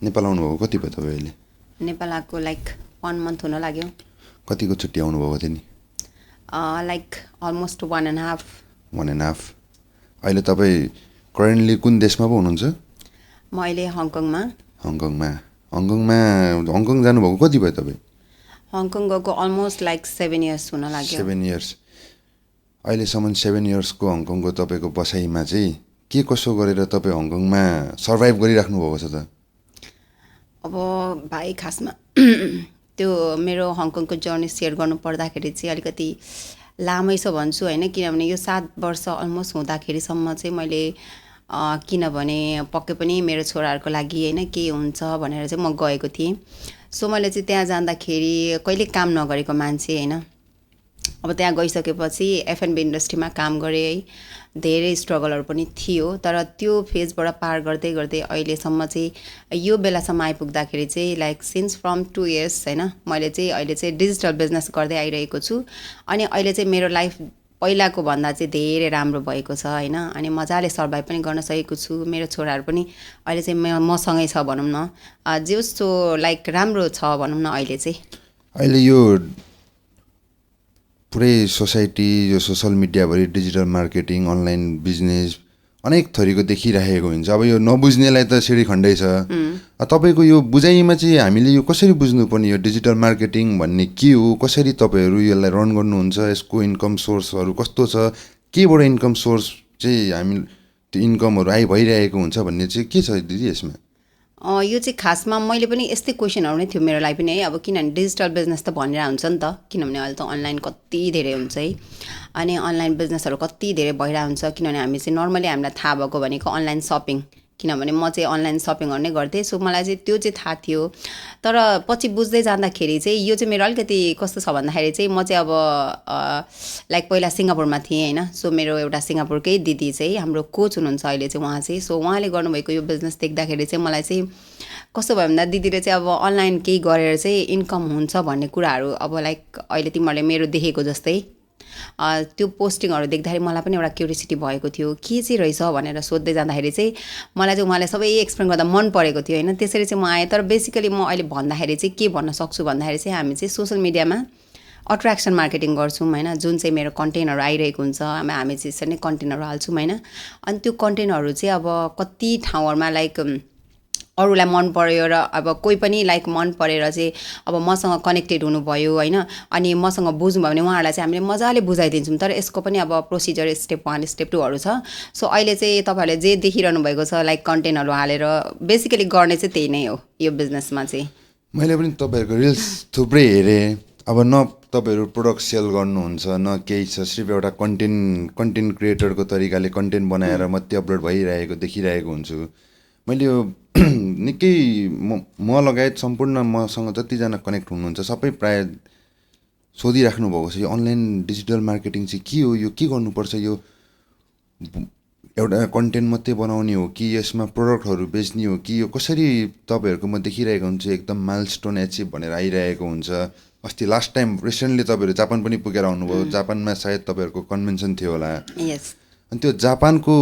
नेपाल आउनुभएको कति भयो तपाईँ अहिले? नेपाल आएको लाइक 1 month हुन लाग्यो। कतिको छुट्टी आउनुभएको थियो नि? Like almost 1.5 1.5। अहिले तपाईँ करेन्टली कुन देशमा पो हुनुहुन्छ? म अहिले हङकङमा। हङकङ जानुभएको कति भयो तपाईँ? हङकङ गएको अलमोस्ट लाइक 7 years हुन लाग्यो। 7 years। अहिलेसम्म 7 yearsको हङकङको तपाईँको बसाइमा चाहिँ के कसो गरेर तपाईँ हङकङमा सर्भाइभ गरिराख्नु भएको छ त? अब भाइ खासमा त्यो मेरो हङकङको जर्नी सेयर गर्नु पर्दाखेरि चाहिँ अलिकति लामै छ भन्छु होइन, किनभने यो 7 वर्ष अलमोस्ट हुँदाखेरिसम्म चाहिँ मैले किनभने पक्कै पनि मेरो छोराहरूको लागि होइन के हुन्छ भनेर चाहिँ म गएको थिएँ। सो मैले चाहिँ त्यहाँ जाँदाखेरि कहिले काम नगरेको मान्छे होइन, अब त्यहाँ गइसकेपछि एफएनबी इन्डस्ट्रीमा काम गरेँ है, धेरै स्ट्रगलहरू पनि थियो। तर त्यो फेजबाट पार गर्दै गर्दै अहिलेसम्म चाहिँ यो बेलासम्म आइपुग्दाखेरि चाहिँ लाइक सिन्स फ्रम 2 years होइन, मैले चाहिँ अहिले चाहिँ डिजिटल बिजनेस गर्दै आइरहेको छु। अनि अहिले चाहिँ मेरो लाइफ पहिलाको भन्दा चाहिँ धेरै राम्रो भएको छ होइन, अनि मजाले सर्भाइभ पनि गर्न सकेको छु। मेरो छोराहरू पनि अहिले चाहिँ मसँगै छ भनौँ न, जस्तो लाइक राम्रो छ भनौँ न अहिले चाहिँ। अहिले यो पुरै सोसाइटी, यो सोसल मिडियाभरि डिजिटल मार्केटिङ, अनलाइन बिजनेस अनेक थरीको देखिरहेको हुन्छ। अब यो नबुझ्नेलाई त सिँढी खण्डै छ। तपाईँको यो बुझाइमा चाहिँ हामीले यो कसरी बुझ्नुपर्ने, यो डिजिटल मार्केटिङ भन्ने के हो, कसरी तपाईँहरू यसलाई रन गर्नुहुन्छ, यसको इन्कम सोर्सहरू कस्तो छ, केबाट इन्कम सोर्स चाहिँ हामी त्यो इन्कमहरू भइरहेको हुन्छ भन्ने चाहिँ के छ दिदी यसमा? यो चाहिँ खासमा मैले पनि यस्तै क्वेसनहरू नै थियो मेरो लागि पनि है। अब किनभने डिजिटल बिजनेस त भनेर हुन्छ नि त, किनभने अहिले त अनलाइन कति धेरै हुन्छ है, अनि अनलाइन बिजनेसहरू कति धेरै भइरहेको हुन्छ। किनभने हामी चाहिँ नर्मली हामीलाई थाहा भएको भनेको अनलाइन सपिङ, किनभने म चाहिँ अनलाइन सपिङहरू नै गर्थेँ। सो मलाई चाहिँ त्यो चाहिँ थाहा थियो। तर पछि बुझ्दै जाँदाखेरि चाहिँ यो चाहिँ मेरो अलिकति कस्तो छ भन्दाखेरि चाहिँ म चाहिँ अब लाइक पहिला सिङ्गापुरमा थिएँ होइन। सो मेरो एउटा सिङ्गापुरकै दिदी चाहिँ हाम्रो कोच हुनुहुन्छ अहिले चाहिँ, उहाँ चाहिँ सो उहाँले गर्नुभएको यो बिजनेस देख्दाखेरि चाहिँ मलाई चाहिँ कस्तो भयो भन्दा दिदीले चाहिँ अब अनलाइन केही गरेर चाहिँ इन्कम हुन्छ भन्ने कुराहरू अब लाइक अहिले तिमीहरूले मेरो देखेको जस्तै त्यो पोस्टिङहरू देख्दाखेरि मलाई पनि एउटा क्युरियोसिटी भएको थियो के चाहिँ रहेछ भनेर सोध्दै जाँदाखेरि चाहिँ मलाई चाहिँ उहाँले सबै एक्सप्लेन गर्दा मन परेको थियो होइन। त्यसरी चाहिँ म आएँ। तर बेसिकली म अहिले भन्दाखेरि चाहिँ के भन्न सक्छु भन्दाखेरि चाहिँ हामी चाहिँ सोसल मिडियामा अट्र्याक्सन मार्केटिङ गर्छौँ होइन, जुन चाहिँ मेरो कन्टेन्टहरू आइरहेको हुन्छ, हामी चाहिँ यसरी नै कन्टेन्टहरू हाल्छौँ होइन। अनि त्यो कन्टेन्टहरू चाहिँ अब कति ठाउँहरूमा लाइक अरूलाई मन पर्यो र अब कोही पनि लाइक मन परेर चाहिँ अब मसँग कनेक्टेड हुनुभयो होइन, अनि मसँग बुझ्नुभयो भने उहाँहरूलाई चाहिँ हामीले मजाले बुझाइदिन्छौँ। तर यसको पनि अब प्रोसिजर स्टेप 1 स्टेप 2हरू छ। सो अहिले चाहिँ तपाईँहरूले जे देखिरहनु भएको छ लाइक कन्टेन्टहरू हालेर बेसिकली गर्ने चाहिँ त्यही नै हो यो बिजनेसमा चाहिँ। मैले पनि तपाईँहरूको रिल्स थुप्रै हेरेँ। अब न तपाईँहरू प्रोडक्ट सेल गर्नुहुन्छ न केही छ, सिर्फ एउटा कन्टेन्ट क्रिएटरको तरिकाले कन्टेन्ट बनाएर मात्रै अपलोड भइरहेको देखिरहेको हुन्छु। मैले यो निकै म लगायत सम्पूर्ण मसँग जतिजना कनेक्ट हुनुहुन्छ सबै प्रायः सोधिराख्नु भएको छ यो अनलाइन डिजिटल मार्केटिङ चाहिँ के हो, यो के गर्नुपर्छ, यो एउटा कन्टेन्ट मात्रै बनाउने हो कि यसमा प्रोडक्टहरू बेच्ने हो कि यो कसरी तपाईँहरूको म देखिरहेको हुन्छु एकदम माइलस्टोन एचिभ भनेर आइरहेको हुन्छ। अस्ति लास्ट टाइम रिसेन्टली तपाईँहरू जापान पनि पुगेर आउनुभयो। जापानमा सायद तपाईँहरूको कन्भेन्सन थियो होला। यस। अनि त्यो जापानको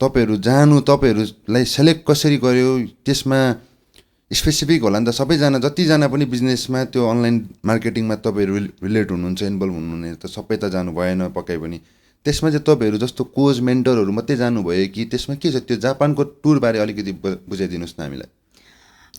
तपाईँहरूलाई सेलेक्ट कसरी गर्यो, त्यसमा स्पेसिफिक होला नि त। सबैजना जतिजना पनि बिजनेसमा त्यो अनलाइन मार्केटिङमा तपाईँहरू रिलेट हुनुहुन्छ, इन्भल्भ हुनुहुने त सबै त जानु भएन पक्कै पनि। त्यसमा चाहिँ तपाईँहरू जस्तो कोच मेन्टरहरू मात्रै जानुभयो कि त्यसमा के छ, त्यो जापानको टुरबारे अलिकति बुझाइदिनुहोस् न हामीलाई।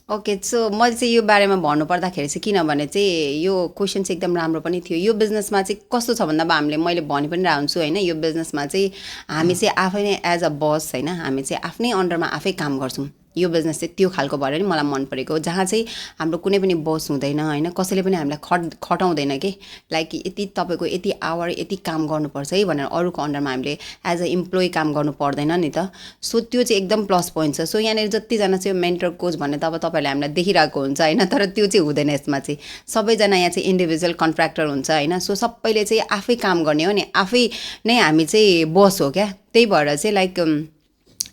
ओके, सो मैले चाहिँ यो बारेमा भन्नुपर्दाखेरि चाहिँ किनभने चाहिँ यो क्वेसन चाहिँ एकदम राम्रो पनि थियो। यो बिजनेसमा चाहिँ कस्तो छ भन्दा अब मैले भनि पनि रहन्छु होइन, यो बिजनेसमा चाहिँ हामी चाहिँ आफै नै एज अ बस होइन, हामी चाहिँ आफ्नै अन्डरमा आफै काम गर्छौँ। यो बिजनेस चाहिँ त्यो खालको भएर नि मलाई मन परेको, जहाँ चाहिँ हाम्रो कुनै पनि बस हुँदैन होइन, कसैले पनि हामीलाई खटाउँदैन कि लाइक यति तपाईँको यति आवर यति काम गर्नुपर्छ है भनेर अरूको अन्डरमा हामीले एज अ इम्प्लोइ काम गर्नु पर्दैन नि त। सो त्यो चाहिँ एकदम प्लस पोइन्ट छ। सो यहाँनिर जतिजना चाहिँ मेन्टर कोच भन्ने त अब तपाईँहरूले हामीलाई देखिरहेको हुन्छ होइन, तर त्यो चाहिँ हुँदैन यसमा चाहिँ। सबैजना यहाँ चाहिँ इन्डिभिजुअल कन्ट्र्याक्टर हुन्छ होइन। सो सबैले चाहिँ आफै काम गर्ने हो नि, आफै नै हामी चाहिँ बस हो क्या। त्यही भएर चाहिँ लाइक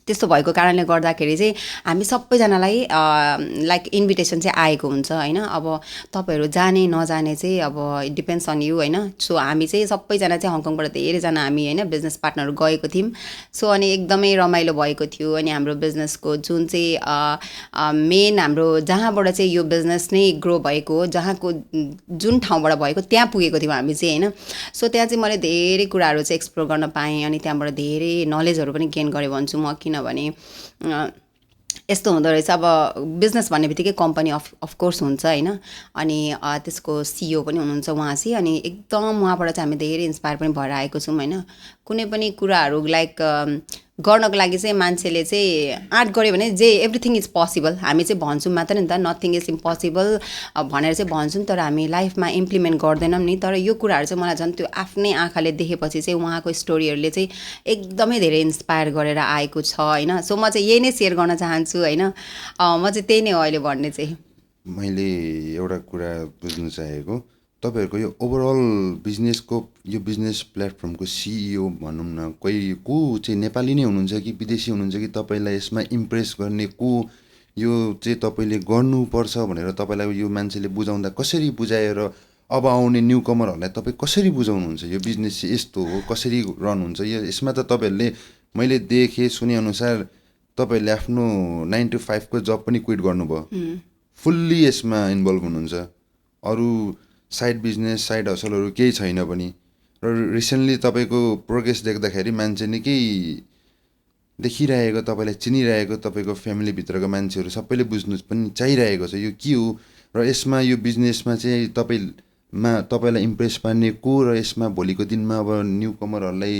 त्यस्तो भएको कारणले गर्दाखेरि चाहिँ हामी सबैजनालाई लाइक इन्भिटेसन चाहिँ आएको हुन्छ होइन। अब तपाईँहरू जाने नजाने चाहिँ अब इट डिपेन्ड्स अन यु होइन। सो हामी चाहिँ सबैजना चाहिँ हङकङबाट धेरैजना हामी होइन बिजनेस पार्टनर गएको थियौँ। सो अनि एकदमै रमाइलो भएको थियो। अनि हाम्रो बिजनेसको जुन चाहिँ मेन हाम्रो जहाँबाट चाहिँ यो बिजनेस नै ग्रो भएको हो, जहाँको जुन ठाउँबाट भएको त्यहाँ पुगेको थियौँ हामी चाहिँ होइन। सो त्यहाँ चाहिँ मैले धेरै कुराहरू चाहिँ एक्सप्लोर गर्न पाएँ अनि त्यहाँबाट धेरै नलेजहरू पनि गेन गरेँ भन्छु म। किनभने यस्तो हुँदो रहेछ, अब बिजनेस भन्ने बित्तिकै कम्पनी अफकोर्स हुन्छ होइन। अनि त्यसको सिइओ पनि हुनुहुन्छ उहाँ चाहिँ। अनि एकदम उहाँबाट चाहिँ हामी धेरै इन्सपायर पनि भएर आएको छौँ होइन। कुनै पनि कुराहरू लाइक गर्नको लागि चाहिँ मान्छेले चाहिँ आँट गऱ्यो भने जे एभ्रिथिङ इज पोसिबल हामी चाहिँ भन्छौँ मात्र नि त, नथिङ इज इम्पोसिबल भनेर चाहिँ भन्छौँ, तर हामी लाइफमा इम्प्लिमेन्ट गर्दैनौँ नि। तर यो कुराहरू चाहिँ मलाई झन् त्यो आफ्नै आँखाले देखेपछि चाहिँ उहाँको स्टोरीहरूले चाहिँ एकदमै धेरै इन्सपायर गरेर आएको छ होइन। सो म चाहिँ यही नै सेयर गर्न चाहन्छु होइन। म चाहिँ त्यही नै हो अहिले भन्ने चाहिँ। मैले एउटा कुरा बुझ्न चाहेको, तपाईँहरूको यो ओभरअल बिजनेसको यो बिजनेस प्लेटफर्मको सिइओ भनौँ न, कोही को चाहिँ नेपाली नै हुनुहुन्छ कि विदेशी हुनुहुन्छ कि तपाईँलाई यसमा इम्प्रेस गर्ने को यो चाहिँ तपाईँले गर्नुपर्छ भनेर तपाईँलाई यो मान्छेले बुझाउँदा कसरी बुझाएर अब आउने न्यू कमरहरूलाई तपाईँ कसरी बुझाउनुहुन्छ यो बिजनेस चाहिँ यस्तो हो, कसरी रन हुन्छ? यसमा त तपाईँहरूले मैले देखेँ सुनेअनुसार तपाईँहरूले आफ्नो 9 to 5 को जब पनि क्विट गर्नुभयो, फुल्ली यसमा इन्भल्भ हुनुहुन्छ, अरू साइड बिजनेस साइड हसलहरू केही छैन पनि। र रिसेन्टली तपाईँको प्रोग्रेस देख्दाखेरि मान्छे निकै देखिरहेको, तपाईँलाई चिनिरहेको, तपाईँको फ्यामिलीभित्रको मान्छेहरू सबैले बुझ्नु पनि चाहिरहेको छ यो के हो। र यसमा यो बिजनेसमा चाहिँ तपाईँलाई इम्प्रेस पार्ने को, र यसमा भोलिको दिनमा अब न्यू कमरहरूलाई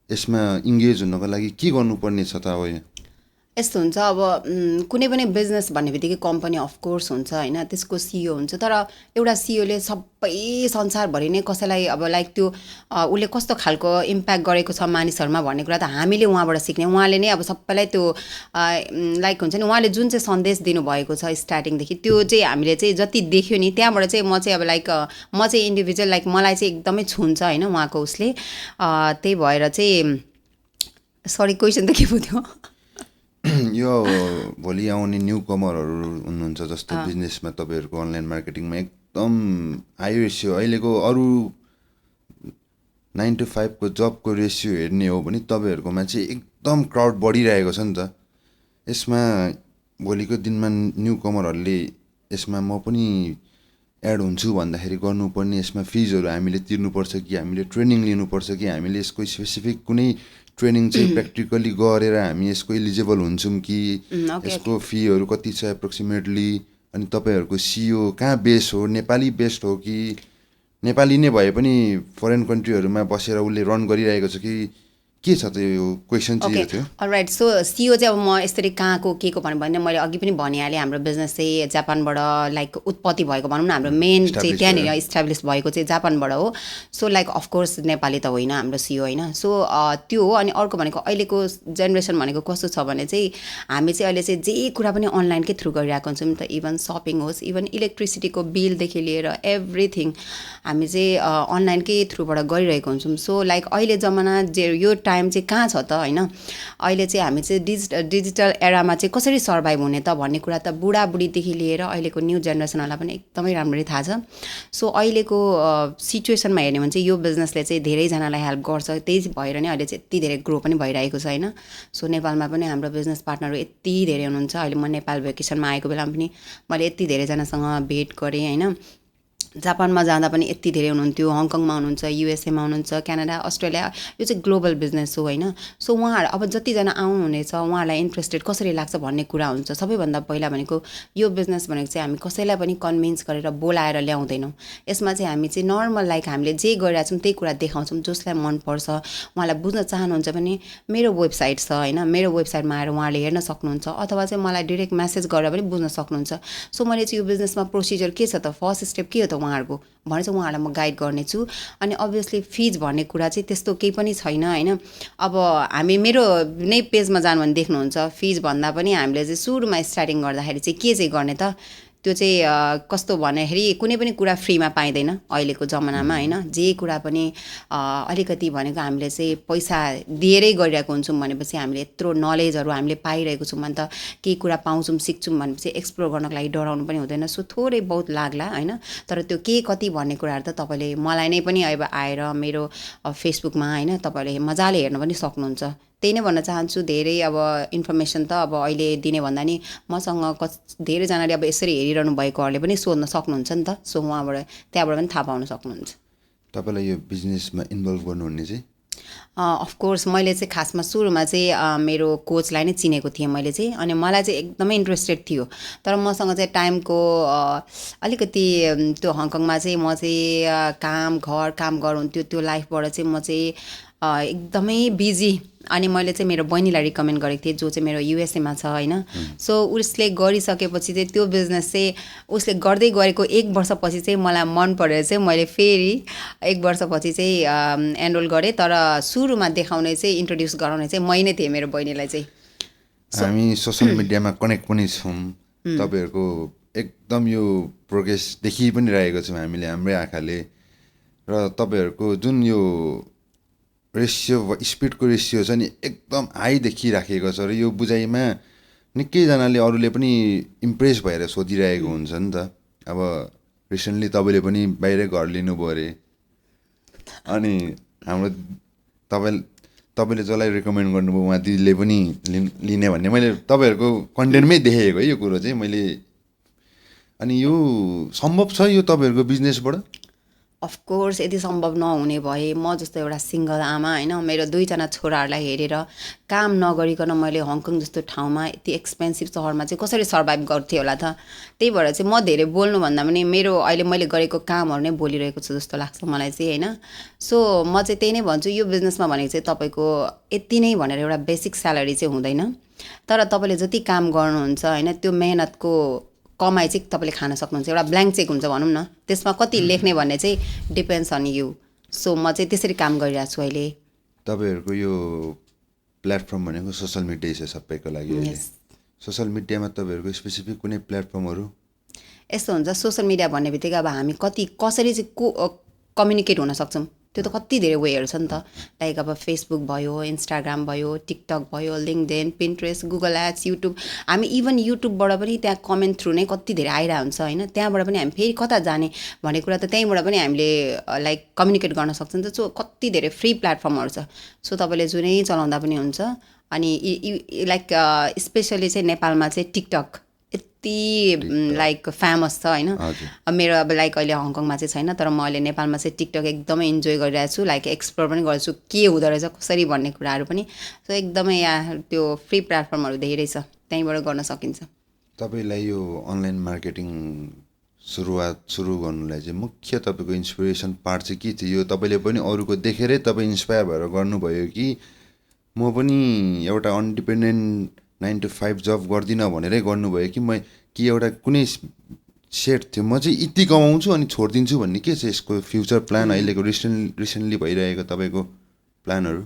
यसमा इङ्गेज हुनको लागि के गर्नुपर्ने छ त? अब यस्तो हुन्छ, अब कुनै पनि बिजनेस भन्ने बित्तिकै कम्पनी अफकोर्स हुन्छ होइन, त्यसको सिइओ हुन्छ। तर एउटा सिइओले सबै संसारभरि नै कसैलाई अब लाइक त्यो उसले कस्तो खालको इम्प्याक्ट गरेको छ मानिसहरूमा भन्ने कुरा त हामीले उहाँबाट सिक्ने। उहाँले नै अब सबैलाई त्यो लाइक हुन्छ नि, उहाँले जुन चाहिँ सन्देश दिनुभएको छ स्टार्टिङदेखि त्यो चाहिँ हामीले चाहिँ जति देख्यो नि त्यहाँबाट चाहिँ म चाहिँ अब लाइक म चाहिँ इन्डिभिजुअल लाइक मलाई चाहिँ एकदमै छुन्छ होइन उहाँको उसले। त्यही भएर चाहिँ सरी क्वेसन त के पुग्यो? यो भोलि आउने न्यू कमरहरू हुनुहुन्छ जस्तो बिजनेसमा तपाईँहरूको अनलाइन मार्केटिङमा एकदम हाई रेसियो, अहिलेको अरू 9 to 5 को जबको रेसियो हेर्ने हो भने तपाईँहरूकोमा चाहिँ एकदम क्राउड बढिरहेको छ नि त। यसमा भोलिको दिनमा न्यू कमरहरूले यसमा म पनि एड हुन्छु भन्दाखेरि गर्नुपर्ने यसमा फिजहरू हामीले तिर्नुपर्छ कि हामीले ट्रेनिङ लिनुपर्छ कि हामीले यसको स्पेसिफिक कुनै ट्रेनिङ चाहिँ प्र्याक्टिकली गरेर हामी यसको इलिजिबल हुन्छौँ कि यसको फीहरू कति छ एप्रोक्सिमेटली? अनि तपाईँहरूको सिइओ कहाँ बेस्ड हो, नेपाली बेस्ड हो कि नेपाली नै भए पनि फरेन कन्ट्रीहरूमा बसेर उसले रन गरिरहेको छ कि के छ त? यो क्वेसन चाहिँ यो थियो। अलराइट, सो सिइओ चाहिँ अब म यसरी कहाँको के को भन्नु भने मैले अघि पनि भनिहालेँ, हाम्रो बिजनेस चाहिँ जापानबाट लाइक उत्पत्ति भएको भनौँ न, हाम्रो मेन चाहिँ त्यहाँनिर इस्टाब्लिस भएको चाहिँ जापानबाट हो। सो लाइक अफकोर्स नेपाली त होइन हाम्रो सिइओ होइन। सो त्यो हो। अनि अर्को भनेको अहिलेको जेनेरेसन भनेको कस्तो छ भने चाहिँ हामी चाहिँ अहिले चाहिँ जे कुरा पनि अनलाइनकै थ्रु गरिरहेको हुन्छौँ नि त। इभन सपिङ होस्, इभन इलेक्ट्रिसिटीको बिलदेखि लिएर एभ्रिथिङ हामी चाहिँ अनलाइनकै थ्रुबाट गरिरहेको हुन्छौँ। सो लाइक अहिले जमाना जे यो टाइम चाहिँ कहाँ छ त होइन, अहिले चाहिँ हामी चाहिँ डिजिटल एरामा चाहिँ कसरी सर्भाइभ हुने त भन्ने कुरा त बुढाबुढीदेखि लिएर अहिलेको न्यू जेनेरेसनहरूलाई पनि एकदमै राम्ररी थाहा छ। सो अहिलेको सिचुएसनमा हेर्ने भने चाहिँ यो बिजनेसले चाहिँ धेरैजनालाई हेल्प गर्छ। त्यही भएर नै अहिले चाहिँ यति धेरै ग्रो पनि भइरहेको छ होइन। सो नेपालमा पनि हाम्रो बिजनेस पार्टनरहरू यति धेरै हुनुहुन्छ। अहिले म नेपाल भेकेसनमा आएको बेलामा पनि मैले यति धेरैजनासँग भेट गरेँ होइन। जापानमा जाँदा पनि यति धेरै हुनुहुन्थ्यो, हङकङमा हुनुहुन्छ, युएसएमा हुनुहुन्छ, क्यानाडा, अस्ट्रेलिया। यो चाहिँ ग्लोबल बिजनेस हो होइन। सो उहाँहरू अब जतिजना आउनुहुनेछ उहाँहरूलाई इन्ट्रेस्टेड कसरी लाग्छ भन्ने कुरा हुन्छ। सबैभन्दा पहिला भनेको यो बिजनेस भनेको चाहिँ हामी कसैलाई पनि कन्भिन्स गरेर बोलाएर ल्याउँदैनौँ। यसमा चाहिँ हामी चाहिँ नर्मल लाइक हामीले जे गरिरहेको छौँ त्यही कुरा देखाउँछौँ। जसलाई मनपर्छ उहाँलाई बुझ्न चाहनुहुन्छ भने मेरो वेबसाइट छ होइन, मेरो वेबसाइटमा आएर उहाँले हेर्न सक्नुहुन्छ, अथवा चाहिँ मलाई डिरेक्ट मेसेज गरेर पनि बुझ्न सक्नुहुन्छ। सो मैले चाहिँ यो बिजनेसमा प्रोसिजर के छ त, फर्स्ट स्टेप के हो त उहाँहरूको भने चाहिँ उहाँहरूलाई म गाइड गर्नेछु। अनि अभियसली फिज भन्ने कुरा चाहिँ त्यस्तो केही पनि छैन होइन। अब हामी मेरो नै पेजमा जानु भने देख्नुहुन्छ, फिज भन्दा पनि हामीले चाहिँ सुरुमा स्टार्टिङ गर्दाखेरि चाहिँ के चाहिँ गर्ने त त्यो चाहिँ कस्तो भन्दाखेरि कुनै पनि कुरा फ्रीमा पाइँदैन अहिलेको जमानामा होइन जे कुरा पनि अलिकति भनेको हामीले चाहिँ पैसा दिएरै गरिरहेको हुन्छौँ भनेपछि हामीले यत्रो नलेजहरू हामीले पाइरहेको छौँ भने त केही कुरा पाउँछौँ सिक्छौँ भनेपछि एक्सप्लोर गर्नको लागि डराउनु पनि हुँदैन सो थोरै बहुत लाग्ला होइन तर त्यो के कति भन्ने कुराहरू त तपाईँले मलाई नै पनि अब आएर मेरो फेसबुकमा होइन तपाईँले मजाले हेर्न पनि सक्नुहुन्छ त्यही नै भन्न चाहन्छु धेरै अब इन्फर्मेसन त अब अहिले दिने भन्दा नि मसँग धेरैजनाले अब यसरी हेरिरहनु भएकोहरूले पनि सोध्न सक्नुहुन्छ नि त सो त्यहाँबाट पनि थाहा पाउन सक्नुहुन्छ तपाईँलाई यो बिजनेसमा इन्भल्भ गर्नुहुने चाहिँ अफकोर्स मैले चाहिँ खासमा सुरुमा चाहिँ मेरो कोचलाई नै चिनेको थिएँ मैले चाहिँ अनि मलाई चाहिँ एकदमै इन्ट्रेस्टेड थियो तर मसँग चाहिँ टाइमको अलिकति त्यो हङकङमा चाहिँ म चाहिँ काम हुन्थ्यो त्यो लाइफबाट चाहिँ म चाहिँ एकदमै बिजी अनि मैले चाहिँ मेरो बहिनीलाई रिकमेन्ड गरेको थिएँ जो चाहिँ मेरो युएसएमा छ होइन सो उसले गरिसकेपछि चाहिँ त्यो बिजनेस चाहिँ उसले गर्दै गरेको 1 वर्षपछि चाहिँ मलाई मन परेर चाहिँ मैले फेरि 1 वर्षपछि चाहिँ एनरोल गरेँ तर सुरुमा देखाउने चाहिँ इन्ट्रोड्युस गराउने चाहिँ मै नै थिएँ मेरो बहिनीलाई चाहिँ हामी सोसल मिडियामा कनेक्ट पनि छौँ तपाईँहरूको एकदम यो प्रोग्रेस देखि पनि रहेको छौँ हामीले हाम्रै आँखाले र तपाईँहरूको जुन यो रेसियो स्पिडको रेसियो छ नि एकदम हाई देखिराखेको छ र यो बुझाइमा निकैजनाले अरूले पनि इम्प्रेस भएर सोधिरहेको हुन्छ नि त अब रिसेन्टली तपाईँले पनि बाहिरै घर लिनुभयो अरे अनि हाम्रो तपाईँले जसलाई रिकमेन्ड गर्नुभयो उहाँ दिदीले पनि लिने भन्ने मैले तपाईँहरूको कन्टेन्टमै देखेको है यो कुरो चाहिँ मैले अनि यो सम्भव छ यो तपाईँहरूको बिजनेसबाट अफकोर्स यदि सम्भव नहुने भए म जस्तो एउटा सिङ्गल आमा होइन मेरो 2जना छोराहरूलाई हेरेर काम नगरिकन मैले हङकङ जस्तो ठाउँमा यति एक्सपेन्सिभ सहरमा चाहिँ कसरी सर्भाइभ गर्थेँ होला त त्यही भएर चाहिँ म धेरै बोल्नुभन्दा पनि मेरो अहिले मैले गरेको कामहरू नै बोलिरहेको छु जस्तो लाग्छ मलाई चाहिँ होइन सो म चाहिँ त्यही नै भन्छु यो बिजनेसमा भनेको चाहिँ तपाईँको यति नै भनेर एउटा बेसिक स्यालेरी चाहिँ हुँदैन तर तपाईँले जति काम गर्नुहुन्छ होइन त्यो मेहनतको कमाइ चाहिँ तपाईँले खान सक्नुहुन्छ एउटा ब्ल्याङ्क चेक हुन्छ भनौँ न त्यसमा कति लेख्ने भन्ने चाहिँ डिपेन्ड्स अन यु सो म चाहिँ त्यसरी काम गरिरहेको छु अहिले तपाईँहरूको यो प्लेटफर्म भनेको सोसल मिडिया छ सबैको लागि अहिले सोसल मिडियामा तपाईँहरूको स्पेसिफिक कुनै प्लेटफर्महरू यस्तो हुन्छ सोसल मिडिया भन्ने बित्तिकै अब हामी कसरी चाहिँ कम्युनिकेट हुन सक्छौँ त्यो त कति धेरै वेहरू छ नि त लाइक अब फेसबुक भयो इन्स्टाग्राम भयो टिकटक भयो LinkedIn Pinterest Google ads YouTube हामी इभन युट्युबबाट पनि त्यहाँ कमेन्ट थ्रु नै कति धेरै आइरहेको हुन्छ होइन त्यहाँबाट पनि हामी फेरि कता जाने भन्ने कुरा त त्यहीँबाट पनि हामीले लाइक कम्युनिकेट गर्न सक्छौँ त सो कति धेरै फ्री प्लेटफर्महरू छ सो तपाईँले जुनै चलाउँदा पनि हुन्छ अनि लाइक स्पेसली चाहिँ नेपालमा चाहिँ टिकटक यति लाइक फेमस छ होइन मेरो अब लाइक अहिले हङकङमा चाहिँ छैन तर म अहिले नेपालमा चाहिँ टिकटक एकदमै इन्जोय गरिरहेको छु लाइक एक्सप्लोर पनि गर्छु के हुँदो रहेछ कसरी भन्ने कुराहरू पनि सो एकदमै यहाँ त्यो फ्री प्लेटफर्महरू धेरै छ त्यहीँबाट गर्न सकिन्छ तपाईँलाई यो अनलाइन मार्केटिङ सुरु गर्नुलाई चाहिँ मुख्य तपाईँको इन्सपिरेसन पार्ट चाहिँ के थियो यो तपाईँले पनि अरूको देखेरै तपाईँ इन्सपायर भएर गर्नुभयो कि म पनि एउटा अनडिपेन्डेन्ट 9 to 5 जब गर्दिनँ भनेरै गर्नुभयो कि एउटा कुनै सेट थियो म चाहिँ यति कमाउँछु अनि छोडिदिन्छु भन्ने के छ यसको फ्युचर प्लान अहिलेको रिसेन्टली भइरहेको तपाईँको प्लानहरू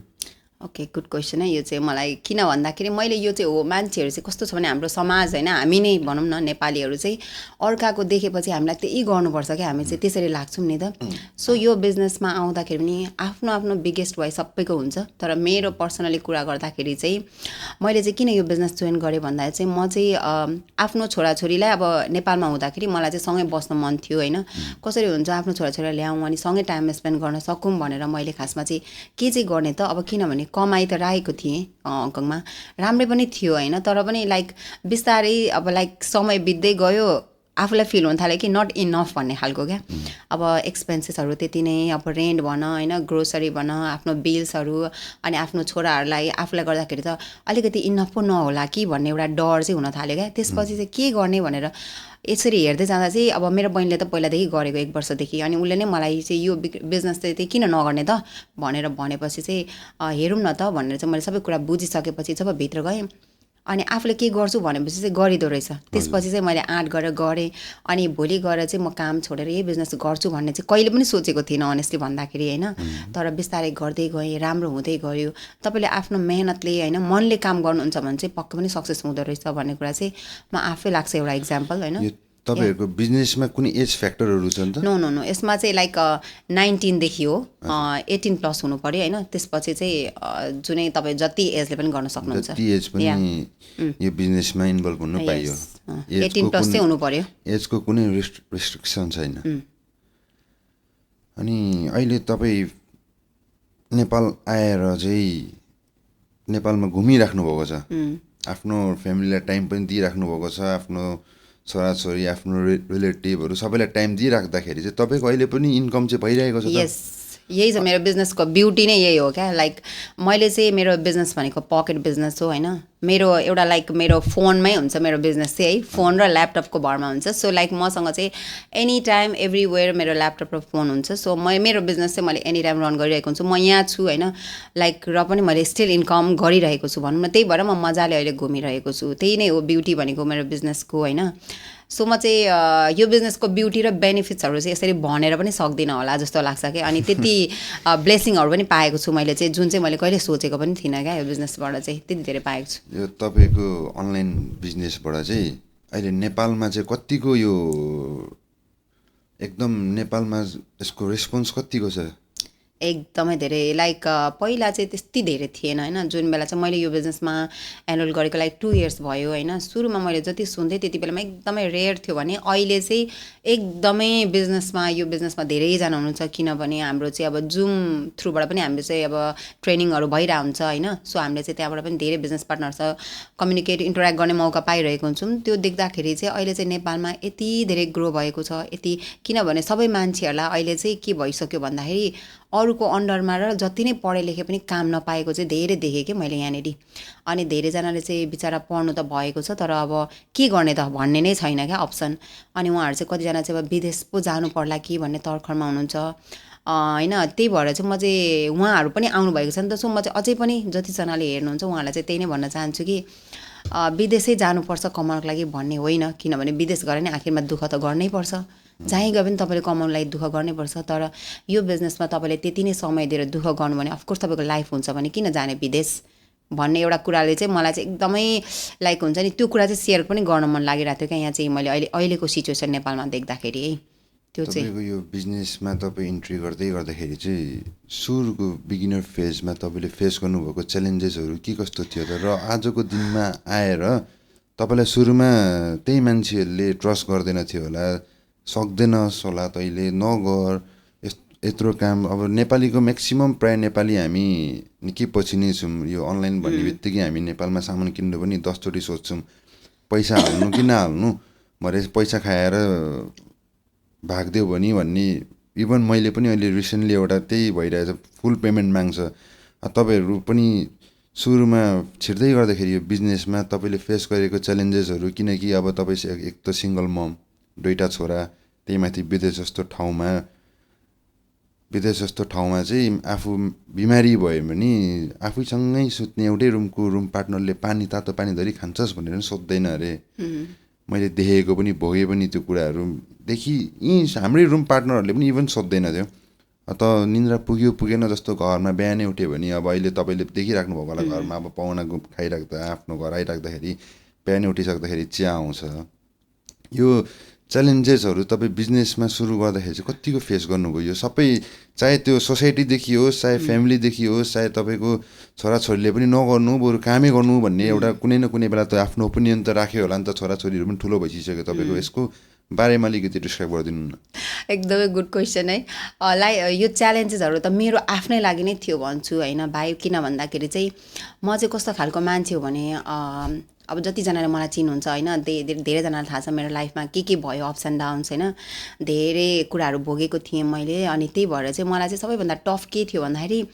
ओके गुड क्वेसन है यो चाहिँ मलाई किन भन्दाखेरि मैले यो चाहिँ हो मान्छेहरू चाहिँ कस्तो छ भने हाम्रो समाज होइन हामी नै भनौँ न नेपालीहरू चाहिँ अर्काको देखेपछि हामीलाई त्यही गर्नुपर्छ क्या हामी चाहिँ त्यसरी लाग्छौँ नि त सो यो बिजनेसमा आउँदाखेरि पनि आफ्नो आफ्नो बिगेस्ट भए सबैको हुन्छ तर मेरो पर्सनली कुरा गर्दाखेरि चाहिँ मैले चाहिँ किन यो बिजनेस जोइन गरेँ भन्दाखेरि चाहिँ म चाहिँ आफ्नो छोराछोरीलाई अब नेपालमा हुँदाखेरि मलाई चाहिँ सँगै बस्न मन थियो होइन कसरी हुन्छ आफ्नो छोराछोरीलाई ल्याउँ अनि सँगै टाइम स्पेन्ड गर्न सकौँ भनेर मैले खासमा चाहिँ के चाहिँ गर्ने त अब किनभने कमाइ त राखेको थिएँ हङकङमा राम्रै पनि थियो होइन तर पनि लाइक बिस्तारै अब लाइक समय बित्दै गयो आफूलाई फिल हुन थाल्यो कि नट इनफ भन्ने खालको क्या अब एक्सपेन्सेसहरू त्यति नै अब रेन्ट भन होइन ग्रोसरी भन आफ्नो बिल्सहरू अनि आफ्नो छोराहरूलाई आफूलाई गर्दाखेरि त अलिकति इनफ पो नहोला कि भन्ने एउटा डर चाहिँ हुन थाल्यो क्या त्यसपछि चाहिँ के गर्ने भनेर यसरी हेर्दै जाँदा चाहिँ अब मेरो बहिनीले त पहिलादेखि गरेको 1 वर्षदेखि अनि उसले नै मलाई चाहिँ यो बिजनेस चाहिँ किन नगर्ने त भनेर भनेपछि चाहिँ हेरौँ न त भनेर चाहिँ मैले सबै कुरा बुझिसकेपछि जब भित्र गएँ अनि आफूले के गर्छु भनेपछि चाहिँ गरिदो रहेछ त्यसपछि चाहिँ मैले आँट गरेर गरेँ अनि भोलि गएर चाहिँ म काम छोडेर यही बिजनेस गर्छु भन्ने चाहिँ कहिले पनि सोचेको थिइनँ अनेस्टली भन्दाखेरि होइन तर बिस्तारै गर्दै गएँ राम्रो हुँदै गयो तपाईँले आफ्नो मेहनतले होइन मनले काम गर्नुहुन्छ भने चाहिँ पक्कै पनि सक्सेस हुँदो रहेछ भन्ने कुरा चाहिँ म आफै लाग्छ एउटा इक्जाम्पल होइन तपाईँहरूको बिजनेसमा कुनै एज फ्याक्टरहरू छ नि त? नो नो नो, यसमा चाहिँ लाइक 19देखि हो, 18+ हुनु पऱ्यो होइन। त्यसपछि चाहिँ जुनै तपाईँ जति एजले पनि गर्न सक्नुहुन्छ। जति एज पनि यो बिजनेसमा इन्भल्भ हुनु पाइयो। 18+ चाहिँ हुनु पऱ्यो। एजको कुनै रेस्ट्रिक्सन छैन। अनि अहिले तपाईँ नेपाल आएर चाहिँ नेपालमा घुमिराख्नु भएको छ, आफ्नो फ्यामिलीलाई टाइम पनि दिइराख्नु भएको छ, आफ्नो छोराछोरी आफ्नो रिलेटिभहरू सबैलाई टाइम दिइराख्दाखेरि चाहिँ तपाईँको अहिले पनि इन्कम चाहिँ भइरहेको छ त? यस, यही छ मेरो बिजनेसको ब्युटी नै यही हो क्या। लाइक मैले चाहिँ मेरो बिजनेस भनेको पकेट बिजनेस हो होइन। मेरो एउटा लाइक मेरो फोनमै हुन्छ मेरो बिजनेस चाहिँ है, फोन र ल्यापटपको भरमा हुन्छ। सो लाइक मसँग चाहिँ एनी टाइम एभ्रिवेयर मेरो ल्यापटप र फोन हुन्छ। सो मेरो बिजनेस चाहिँ मैले एनी टाइम रन गरिरहेको हुन्छु। म यहाँ छु होइन, लाइक र पनि मैले स्टिल इन्कम गरिरहेको छु भनौँ न। त्यही भएर म मजाले अहिले घुमिरहेको छु। त्यही नै हो ब्युटी भनेको मेरो बिजनेसको होइन। सो म चाहिँ यो बिजनेसको ब्युटी र बेनिफिट्सहरू चाहिँ यसरी भनेर पनि सक्दिनँ होला जस्तो लाग्छ कि। अनि त्यति ब्लेसिङहरू पनि पाएको छु मैले चाहिँ, जुन चाहिँ मैले कहिले सोचेको पनि थिइनँ क्या। यो बिजनेसबाट चाहिँ त्यति धेरै पाएको छु। यो तपाईँको अनलाइन बिजनेसबाट चाहिँ अहिले नेपालमा चाहिँ कतिको यो एकदम नेपालमा यसको रेस्पोन्स कतिको छ? एकदमै धेरै। लाइक पहिला चाहिँ त्यति धेरै थिएन होइन। जुन बेला चाहिँ मैले यो बिजनेसमा एनरोल गरेको लाइक 2 इयर्स भयो होइन। सुरुमा मैले जति सुन्थेँ त्यति बेलामा एकदमै रेयर थियो भने अहिले चाहिँ एकदमै यो बिजनेसमा धेरैजना हुनुहुन्छ। किनभने हाम्रो चाहिँ अब जुम थ्रुबाट पनि हाम्रो चाहिँ अब ट्रेनिङहरू भइरहेको हुन्छ होइन। सो हामीले चाहिँ त्यहाँबाट पनि धेरै बिजनेस पार्टनरसँग कम्युनिकेट इन्टरेक्ट गर्ने मौका पाइरहेको हुन्छौँ। त्यो देख्दाखेरि चाहिँ अहिले चाहिँ नेपालमा यति धेरै ग्रो भएको छ यति। किनभने सबै मान्छेहरूलाई अहिले चाहिँ के भइसक्यो भन्दाखेरि अरूको अन्डरमा र जति नै पढे लेखे पनि काम नपाएको चाहिँ धेरै देखेँ कि मैले यहाँनिर। अनि धेरैजनाले चाहिँ बिचरा पढ्नु त भएको छ तर अब के गर्ने त भन्ने नै छैन क्या अप्सन। अनि उहाँहरू चाहिँ कतिजना चाहिँ अब विदेश पो जानु पर्ला कि भन्ने तर्खरमा हुनुहुन्छ होइन। त्यही भएर चाहिँ म चाहिँ उहाँहरू पनि आउनुभएको छ नि त। सो म चाहिँ अझै पनि जतिजनाले हेर्नुहुन्छ उहाँहरूलाई चाहिँ त्यही नै भन्न चाहन्छु कि विदेशै जानुपर्छ कमाउनको लागि भन्ने होइन। किनभने विदेश गएर नै आखिरमा दुःख त गर्नै पर्छ। जहीँ गए पनि तपाईँले कमाउनु लागि दुःख गर्नै पर्छ। तर यो बिजनेसमा तपाईँले त्यति नै समय दिएर दुःख गर्नु भने अफकोर्स तपाईँको लाइफ हुन्छ भने किन जाने विदेश भन्ने एउटा कुराले चाहिँ मलाई चाहिँ एकदमै लाइक हुन्छ नि। त्यो कुरा चाहिँ सेयर पनि गर्न मन लागिरहेको थियो क्या। यहाँ चाहिँ मैले अहिलेको सिचुएसन नेपालमा देख्दाखेरि है त्यो चाहिँ यो बिजनेसमा तपाईँ इन्ट्री गर्दाखेरि चाहिँ सुरुको बिगिनर फेजमा तपाईँले फेस गर्नुभएको च्यालेन्जेसहरू के कस्तो थियो त? र आजको दिनमा आएर तपाईँलाई सुरुमा त्यही मान्छेहरूले ट्रस्ट गर्दैन थियो होला, सक्दैनस् होला तैँले नगर यत्रो काम। अब नेपालीको म्याक्सिमम् प्राय नेपाली हामी निकै पछि नै छौँ। यो अनलाइन भन्ने बित्तिकै हामी नेपालमा सामान किन्नु पनि 10 चोटि सोध्छौँ, पैसा हाल्नु कि नहाल्नु, भरे पैसा खाएर भागिदियो भने भन्ने। इभन मैले पनि अहिले रिसेन्टली एउटा त्यही भइरहेछ, फुल पेमेन्ट माग्छ। तपाईँहरू पनि सुरुमा छिर्दै गर्दाखेरि यो बिजनेसमा तपाईँले फेस गरेको च्यालेन्जेसहरू, किनकि अब तपाईँ एक त सिङ्गल मम, 2टा छोरा, त्यही माथि विदेश जस्तो ठाउँमा चाहिँ आफू बिमारी भयो भने आफूसँगै सुत्ने एउटै रुम पार्टनरले तातो पानी धरि खान्छस् भनेर पनि सोध्दैन अरे। मैले देखेको पनि भोगेँ पनि त्यो कुराहरूदेखि हाम्रै रुम पार्टनरहरूले पनि इभन सोध्दैन थियो। त निन्द्रा पुगेन जस्तो घरमा बिहानै उठ्यो भने अब अहिले तपाईँले देखिराख्नु भएको होला घरमा अब पाहुना खाइराख्दा आफ्नो घर आइराख्दाखेरि बिहानै उठिसक्दाखेरि चिया आउँछ। यो च्यालेन्जेसहरू तपाईँ बिजनेसमा सुरु गर्दाखेरि चाहिँ कतिको फेस गर्नुभयो? यो सबै चाहे त्यो सोसाइटीदेखि होस्, चाहे फ्यामिलीदेखि होस्, चाहे तपाईँको छोराछोरीले पनि नगर्नु बरु कामै गर्नु भन्ने एउटा कुनै न कुनै बेला त आफ्नो ओपिनियन त राख्यो होला नि त। छोराछोरीहरू पनि ठुलो भइसक्यो तपाईँको, यसको बारेमा अलिकति डिस्क्राइब गरिदिनु न। एकदमै गुड क्वेसन है। यो च्यालेन्जेसहरू त मेरो आफ्नै लागि नै थियो भन्छु होइन भाइ। किन भन्दाखेरि चाहिँ म चाहिँ कस्तो खालको मान्छे हो भने अब जतिजनाले मलाई चिन्नुहुन्छ होइन, धेरैजनालाई थाहा छ मेरो लाइफमा के भयो अप्स एन्ड डाउन्स होइन। धेरै कुराहरू भोगेको थिएँ मैले। अनि त्यही भएर चाहिँ मलाई चाहिँ सबैभन्दा टफ के थियो भन्दाखेरि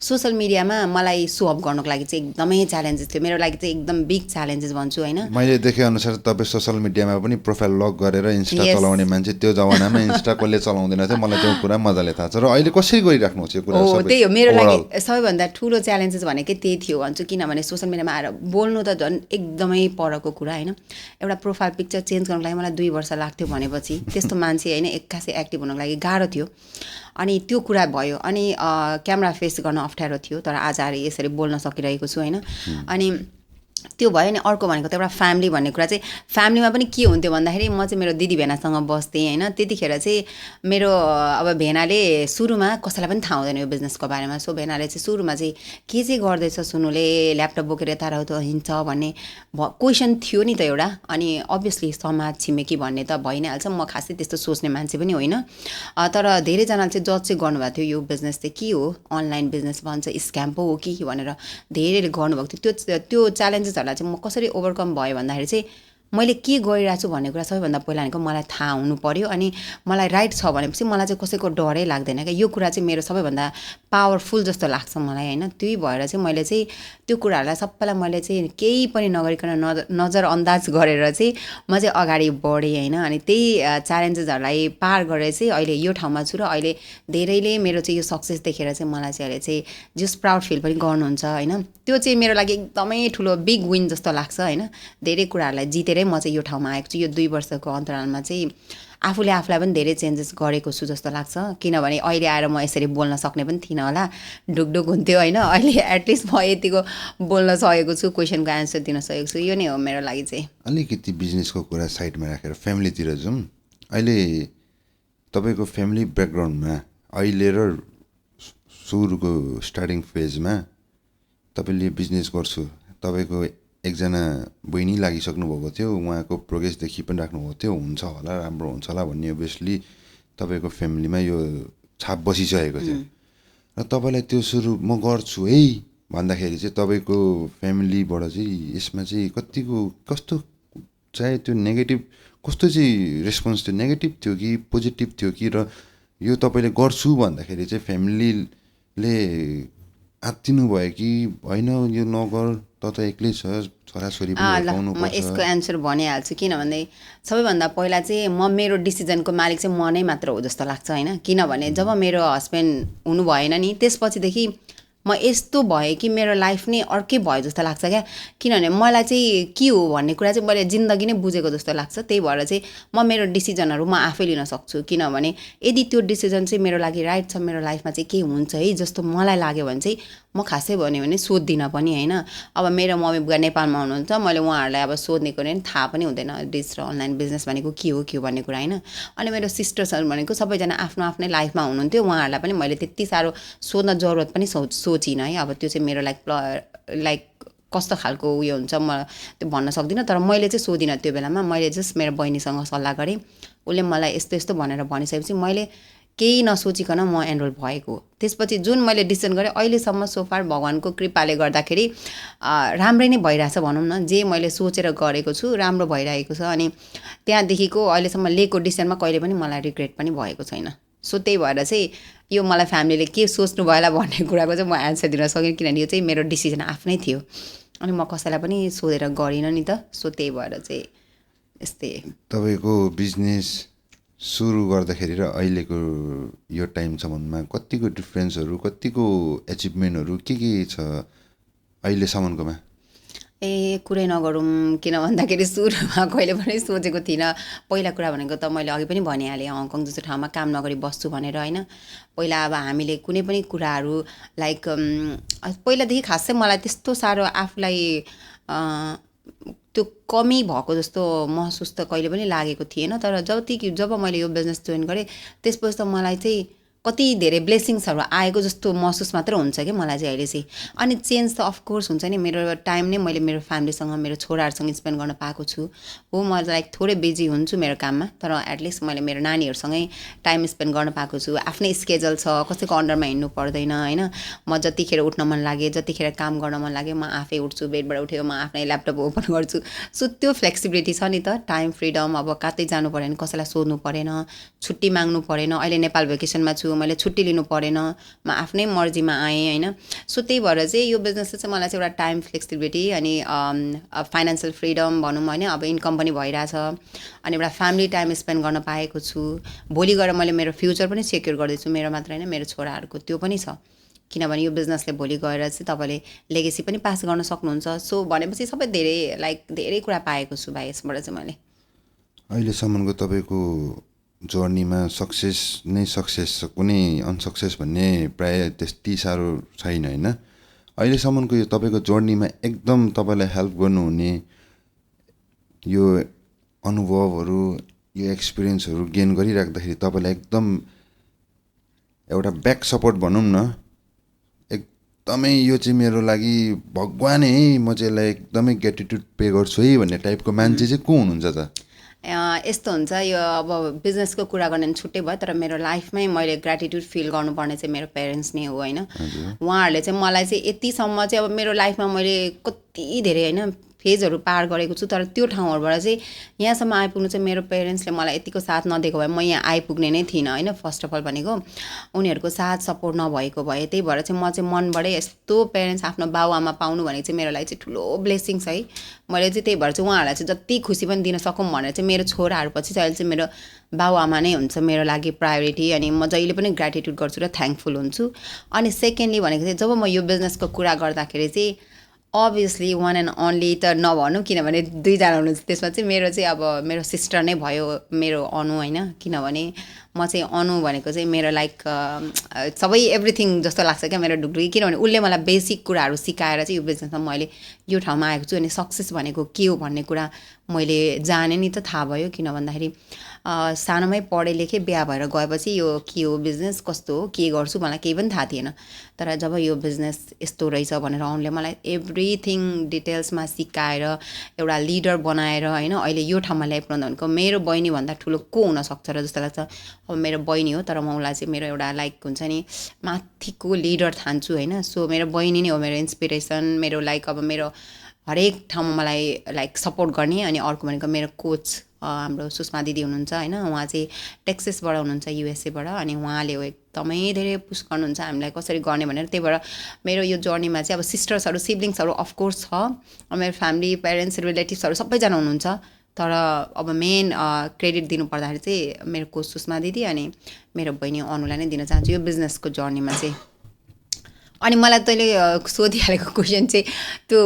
सोसल मिडियामा मलाई सो अप गर्नको लागि चाहिँ एकदमै च्यालेन्जेस थियो। मेरो लागि चाहिँ एकदम बिग च्यालेन्जेस भन्छु होइन। मैले देखेअनुसार तपाईँ सोसल मिडियामा पनि प्रोफाइल लक गरेर इन्स्टा चलाउने मान्छे। त्यो जमानामा इन्स्टा कसले चलाउँदैन थियो, मलाई त्यो कुरा मजाले थाहा छ। र अहिले कसरी गरिराख्नुहुन्छ यो कुरा? त्यही हो मेरो लागि सबैभन्दा ठुलो च्यालेन्जेस भनेकै त्यही थियो भन्छु। किनभने सोसल मिडियामा आएर बोल्नु त झन् एकदमै परको कुरा होइन। एउटा प्रोफाइल पिक्चर चेन्ज गर्नको लागि मलाई 2 वर्ष लाग्थ्यो भनेपछि त्यस्तो मान्छे होइन एक्कासी एक्टिभ हुनको लागि गाह्रो थियो। अनि त्यो कुरा भयो। अनि क्यामेरा फेस गर्न अप्ठ्यारो थियो, तर आज यसरी बोल्न सकिरहेको छु होइन। अनि त्यो भयो नि। अर्को भनेको त एउटा फ्यामिली भन्ने कुरा चाहिँ फ्यामिलीमा पनि के हुन्थ्यो भन्दाखेरि म चाहिँ मेरो दिदी भेनासँग बस्थेँ होइन। त्यतिखेर चाहिँ मेरो अब भेनाले सुरुमा कसैलाई पनि थाहा हुँदैन यो बिजनेसको बारेमा। सो भेनाले चाहिँ सुरुमा चाहिँ के चाहिँ गर्दैछ सुनुले, ल्यापटप बोकेर यताउता हिँड्छ भन्ने क्वेसन थियो नि त एउटा। अनि अभियसली समाज छिमेकी भन्ने त भइ नै हाल्छ, म खासै त्यस्तो सोच्ने मान्छे पनि होइन। तर धेरैजनाले चाहिँ जज चाहिँ गर्नुभएको थियो यो बिजनेस चाहिँ के हो, अनलाइन बिजनेस भन्छ, स्क्याम पो हो कि भनेर धेरैले गर्नुभएको थियो। त्यो च्यालेन्जेसहरूलाई चाहिँ म कसरी ओभरकम भयो भन्दाखेरि चाहिँ मैले के गरिरहेको छु भन्ने कुरा सबैभन्दा पहिला भनेको मलाई थाहा हुनु पऱ्यो। अनि मलाई राइट छ भनेपछि मलाई चाहिँ कसैको डरै लाग्दैन क्या। यो कुरा चाहिँ मेरो सबैभन्दा पावरफुल जस्तो लाग्छ मलाई होइन। त्यही भएर चाहिँ मैले चाहिँ त्यो कुराहरूलाई सबैलाई मैले चाहिँ केही पनि नगरिकन नजरअन्दाज गरेर चाहिँ म चाहिँ अगाडि बढेँ होइन। अनि त्यही च्यालेन्जेसहरूलाई पार गरेर चाहिँ अहिले यो ठाउँमा छु र अहिले धेरैले मेरो चाहिँ यो सक्सेस देखेर चाहिँ मलाई चाहिँ अहिले चाहिँ जस प्राउड फिल पनि गर्नुहुन्छ होइन। त्यो चाहिँ मेरो लागि एकदमै ठुलो बिग विन जस्तो लाग्छ होइन। धेरै कुराहरूलाई जितेरै म चाहिँ यो ठाउँमा आएको छु। यो 2 वर्षको अन्तरालमा चाहिँ आफूले आफूलाई पनि धेरै चेन्जेस गरेको छु जस्तो लाग्छ। किनभने अहिले आएर म यसरी बोल्न सक्ने पनि थिइनँ होला, ढुकढुक हुन्थ्यो होइन। अहिले एटलिस्ट म यतिको बोल्न सकेको छु, क्वेसनको एन्सर दिन सकेको छु। यो नै हो मेरो लागि चाहिँ। अलिकति बिजनेसको कुरा साइडमा राखेर फ्यामिलीतिर जाउँ। अहिले तपाईँको फ्यामिली ब्याकग्राउन्डमा अहिले र सुरुको स्टार्टिङ फेजमा तपाईँले बिजनेस गर्छु, तपाईँको एकजना बहिनी लागिसक्नु भएको थियो, उहाँको प्रोग्रेसदेखि पनि राख्नुभएको थियो, हुन्छ होला राम्रो हुन्छ होला भन्ने ओभियसली तपाईँको फ्यामिलीमा यो छाप बसिसकेको थियो। र तपाईँलाई त्यो सुरु म गर्छु है भन्दाखेरि चाहिँ तपाईँको फ्यामिलीबाट चाहिँ यसमा चाहिँ कस्तो चाहे त्यो नेगेटिभ कस्तो चाहिँ रेस्पोन्स थियो, नेगेटिभ थियो कि पोजिटिभ थियो कि, र यो तपाईँले गर्छु भन्दाखेरि चाहिँ फ्यामिलीले आत्तिनु भयो कि होइन यो नगर, त एक्लै छ, छोराछोरी पनि ल म यसको एन्सर भनिहाल्छु। किनभने सबैभन्दा पहिला चाहिँ मेरो डिसिजनको मालिक चाहिँ म नै मात्र हो जस्तो लाग्छ होइन। किनभने जब मेरो हस्बेन्ड हुनु भएन नि त्यसपछिदेखि म यस्तो भएँ कि मेरो लाइफ नै अर्कै भयो जस्तो लाग्छ क्या। किनभने मलाई चाहिँ के हो भन्ने कुरा चाहिँ मैले जिन्दगी नै बुझेको जस्तो लाग्छ। त्यही भएर चाहिँ म मेरो डिसिजनहरू म आफै लिन सक्छु। किनभने यदि त्यो डिसिजन चाहिँ मेरो लागि राइट छ, मेरो लाइफमा चाहिँ के हुन्छ है जस्तो मलाई लाग्यो भने चाहिँ म खासै भन्यो भने सोध्दिनँ पनि होइन। अब मेरो मम्मी बुवा नेपालमा हुनुहुन्छ, मैले उहाँहरूलाई अब सोध्ने कुनै थाहा पनि हुँदैन डिजिटल अनलाइन बिजनेस भनेको के हो भन्ने कुरा होइन। अनि मेरो सिस्टर्सहरू भनेको सबैजना आफ्नो आफ्नै लाइफमा हुनुहुन्थ्यो, उहाँहरूलाई पनि मैले त्यति साह्रो सोध्न जरुरत पनि सोचिनँ है। अब त्यो चाहिँ मेरो लाइक कस्तो खालको उयो हुन्छ म त्यो भन्न सक्दिनँ। तर मैले चाहिँ सोधिनँ त्यो बेलामा, मैले जस्ट मेरो बहिनीसँग सल्लाह गरेँ, उसले मलाई यस्तो यस्तो भनेर भनिसकेपछि मैले केही नसोचिकन म एनरोल भएको। त्यसपछि जुन मैले डिसिजन गरेँ अहिलेसम्म सोफार भगवान्को कृपाले गर्दाखेरि राम्रै नै भइरहेछ भनौँ न। जे मैले सोचेर गरेको छु राम्रो भइरहेको छ। अनि त्यहाँदेखिको अहिलेसम्म लिएको डिसिजनमा कहिले पनि मलाई रिग्रेट पनि भएको छैन। सो त्यही भएर चाहिँ यो मलाई फ्यामिलीले के सोच्नु भयो होला भन्ने कुराको चाहिँ म एन्सर दिन सकिनँ, किनभने यो चाहिँ मेरो डिसिजन आफ्नै थियो। अनि म कसैलाई पनि सोधेर गरिनँ नि त। सो त्यही भएर चाहिँ यस्तै। तपाईँको बिजनेस सुरु गर्दाखेरि र अहिलेको यो टाइमसम्ममा कतिको डिफ्रेन्सहरू, कतिको एचिभमेन्टहरू के छ अहिलेसम्मकोमा? कुरै नगरौँ। किन भन्दाखेरि सुरुमा कहिले पनि सोचेको थिइनँ। पहिला कुरा भनेको त मैले अघि पनि भनिहालेँ, हङकङ जस्तो ठाउँमा काम नगरी बस्छु भनेर होइन। पहिला अब हामीले कुनै पनि कुराहरू लाइक पहिलादेखि खासै मलाई त्यस्तो साह्रो आफूलाई त्यो कमी भएको जस्तो महसुस त कहिले पनि लागेको थिएन। तर जब मैले यो बिजनेस जोइन गरेँ त्यसपछि त मलाई चाहिँ कति धेरै ब्लेसिङ्सहरू आएको जस्तो महसुस मात्र हुन्छ कि मलाई चाहिँ अहिले चाहिँ। अनि चेन्ज त अफकोर्स हुन्छ नि। मेरो टाइम नै मैले मेरो फ्यामिलीसँग मेरो छोराहरूसँग स्पेन्ड गर्न पाएको छु। हो म लाइक थोरै बिजी हुन्छु मेरो काममा, तर एटलिस्ट मैले मेरो नानीहरूसँगै टाइम स्पेन्ड गर्न पाएको छु। आफ्नै स्केड्युल छ, कसैको अन्डरमा हिँड्नु पर्दैन होइन। म जतिखेर उठ्न मन लागे, जतिखेर काम गर्न मन लागे म आफै उठ्छु, बेडबाट उठेको म आफ्नै ल्यापटप ओपन गर्छु। सो त्यो फ्लेक्सिबिलिटी छ नि त, टाइम फ्रिडम। अब कतै जानु पऱ्यो भने कसैलाई सोध्नु परेन, छुट्टी माग्नु परेन। अहिले नेपाल भेकेसनमा छु, मैले छुट्टी लिनु परेन, म आफ्नै मर्जीमा आएँ होइन। सो त्यही भएर चाहिँ यो बिजनेसले चाहिँ मलाई चाहिँ एउटा टाइम फ्लेक्सिबिलिटी अनि फाइनेन्सियल फ्रिडम भनौँ होइन, अब इन्कम पनि भइरहेछ। अनि एउटा फ्यामिली टाइम स्पेन्ड गर्न पाएको छु। भोलि गएर मैले मेरो फ्युचर पनि सेक्योर गर्दैछु, मेरो मात्र होइन मेरो छोराहरूको त्यो पनि छ। किनभने यो बिजनेसले भोलि गएर चाहिँ तपाईँले लेगेसी पनि पास गर्न सक्नुहुन्छ। सो भनेपछि सबै धेरै कुरा पाएको छु भाइ यसबाट चाहिँ मैले। अहिलेसम्मको तपाईँको जर्नीमा सक्सेस नै सक्सेस छ, कुनै अनसक्सेस भन्ने प्रायः त्यति साह्रो छैन होइन। अहिलेसम्मको यो तपाईँको जर्नीमा एकदम तपाईँलाई हेल्प गर्नुहुने यो अनुभवहरू यो एक्सपिरियन्सहरू गेन गरिराख्दाखेरि तपाईँलाई एकदम एउटा ब्याक सपोर्ट भनौँ न, एकदमै यो चाहिँ मेरो लागि भगवान है, म चाहिँ यसलाई एकदमै ग्रेटिट्युड पे गर्छु है भन्ने टाइपको मान्छे चाहिँ को हुनुहुन्छ त? यस्तो हुन्छ, यो अब बिजनेसको कुरा गर्ने भने छुट्टै भयो, तर मेरो लाइफमै मैले ग्रेटिट्युड फिल गर्नुपर्ने चाहिँ मेरो पेरेन्ट्स नै हो होइन। उहाँहरूले चाहिँ मलाई चाहिँ यतिसम्म चाहिँ अब मेरो लाइफमा मैले कति धेरै होइन फेजहरू पार गरेको छु, तर त्यो ठाउँहरूबाट चाहिँ यहाँसम्म आइपुग्नु चाहिँ मेरो पेरेन्ट्सले मलाई यतिको साथ नदिएको भए म यहाँ आइपुग्ने नै थिइनँ होइन। फर्स्ट अफ अल भनेको उनीहरूको साथ सपोर्ट नभएको भए, त्यही भएर चाहिँ म चाहिँ मनबाटै यस्तो पेरेन्ट्स आफ्नो बाउआमा पाउनु भनेको चाहिँ मेरो लागि चाहिँ ठुलो ब्लेसिङ्स है। मैले चाहिँ त्यही भएर चाहिँ उहाँहरूलाई चाहिँ जति खुसी पनि दिन सकौँ भनेर चाहिँ मेरो छोराहरूपछि चाहिँ अहिले चाहिँ मेरो बाउआमा नै हुन्छ मेरो लागि प्रायोरिटी, अनि म जहिले पनि ग्रेटिट्युड गर्छु र थ्याङ्कफुल हुन्छु। अनि सेकेन्डली भनेको चाहिँ जब म यो बिजनेसको कुरा गर्दाखेरि चाहिँ अभियसली वान एन्ड अन्ली त नभनौँ, किनभने दुईजना हुनुहुन्छ त्यसमा चाहिँ मेरो चाहिँ अब मेरो सिस्टर नै भयो मेरो अनु होइन। किनभने म चाहिँ अनु भनेको चाहिँ मेरो लाइक सबै एभ्रिथिङ जस्तो लाग्छ क्या मेरो ढुक्ढुकी, किनभने उसले मलाई बेसिक कुराहरू सिकाएर चाहिँ यो बिजनेसमा मैले यो ठाउँमा आएको छु। अनि सक्सेस भनेको के हो भन्ने कुरा मैले जाने नि त थाहा भयो, किन भन्दाखेरि सानोमै पढे लेखेँ, बिहा भएर गएपछि यो के हो बिजनेस कस्तो हो के गर्छु मलाई केही पनि थाहा थिएन। तर जब यो बिजनेस यस्तो रहेछ भनेर उनले मलाई एभ्रिथिङ डिटेल्समा सिकाएर एउटा लिडर बनाएर होइन अहिले यो ठाउँमा ल्याइपुऱ्याउनु भनेको मेरो बहिनीभन्दा ठुलो को हुनसक्छ र जस्तो लाग्छ। अब मेरो बहिनी हो, तर म उसलाई चाहिँ मेरो एउटा लाइक हुन्छ नि माथिको लिडर ठान्छु होइन। सो मेरो बहिनी नै हो मेरो इन्सपिरेसन, मेरो लाइक अब मेरो हरेक ठाउँमा मलाई लाइक सपोर्ट गर्ने। अनि अर्को भनेको मेरो कोच हाम्रो सुषमा दिदी हुनुहुन्छ होइन, उहाँ चाहिँ टेक्सासबाट हुनुहुन्छ युएसएबाट, अनि उहाँले एकदमै धेरै पुस गर्नुहुन्छ हामीलाई कसरी गर्ने भनेर। त्यही भएर मेरो यो जर्नीमा चाहिँ अब सिस्टर्सहरू सिब्लिङ्सहरू अफकोर्स छ, मेरो फ्यामिली पेरेन्ट्स रिलेटिभ्सहरू सबैजना हुनुहुन्छ, तर अब मेन क्रेडिट दिनु पर्दाखेरि चाहिँ मेरो कोच सुषमा दिदी अनि मेरो बहिनी अनुलाई नै दिन चाहन्छु यो बिजनेसको जर्नीमा चाहिँ। अनि मलाई तैँले सोधिहालेको क्वेसन चाहिँ त्यो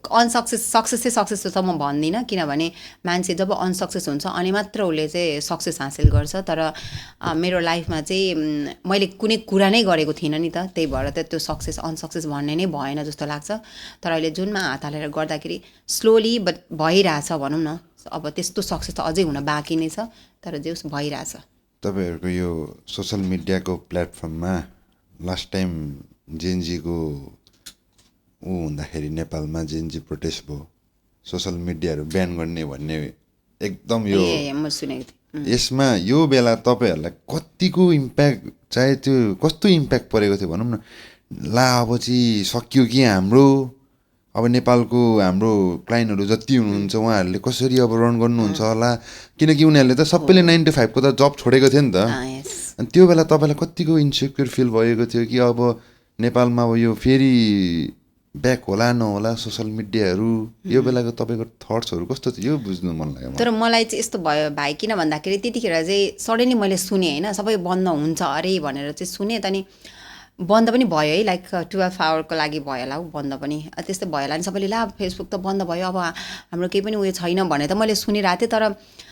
सक्सेस त म भन्दिनँ, किनभने मान्छे जब अनसक्सेस हुन्छ अनि मात्र उसले चाहिँ सक्सेस हासिल गर्छ। तर मेरो लाइफमा चाहिँ मैले कुनै कुरा नै गरेको थिइनँ नि त, त्यही भएर त त्यो सक्सेस अनसक्सेस भन्ने नै भएन जस्तो लाग्छ। तर अहिले जुनमा हात हालेर गर्दाखेरि स्लोली बट भइरहेछ भनौँ न। अब त्यस्तो सक्सेस त अझै हुन बाँकी नै छ, तर जे होस् भइरहेछ। तपाईँहरूको यो सोसल मिडियाको प्लेटफर्ममा लास्ट टाइम जेएनजीको हुँदाखेरि नेपालमा जेएनजी प्रोटेस्ट भयो, सोसल मिडियाहरू ब्यान गर्ने भन्ने एकदम यो म सुनेको थिएँ। यसमा यो बेला तपाईँहरूलाई कतिको इम्प्याक्ट चाहे त्यो कस्तो इम्प्याक्ट परेको थियो भनौँ न, ला अब चाहिँ सक्यो कि हाम्रो अब नेपालको हाम्रो क्लाइन्टहरू जति हुनुहुन्छ उहाँहरूले कसरी अब रन गर्नुहुन्छ होला, किनकि उनीहरूले त सबैले 9 to 5 को त जब छोडेको थियो नि त। अनि त्यो बेला तपाईँलाई कतिको इन्सेक्युर फिल भएको थियो कि अब नेपालमा अब यो फेरि ब्याक होला नहोला सोसल मिडियाहरू, यो बेलाको तपाईँको थट्सहरू कस्तो थियो यो बुझ्नु मन लाग्यो। तर मलाई चाहिँ यस्तो भयो भाइ, किन भन्दाखेरि त्यतिखेर चाहिँ सडनली मैले सुनेँ होइन सबै बन्द हुन्छ अरे भनेर चाहिँ सुनेँ, त नि बन्द पनि भयो है, लाइक 12 आवरको लागि भयो होला हौ बन्द पनि, त्यस्तै भयो होला। अनि सबैले ला फेसबुक त बन्द भयो अब हाम्रो केही पनि उयो छैन भनेर त मैले सुनिरहेको थिएँ। तर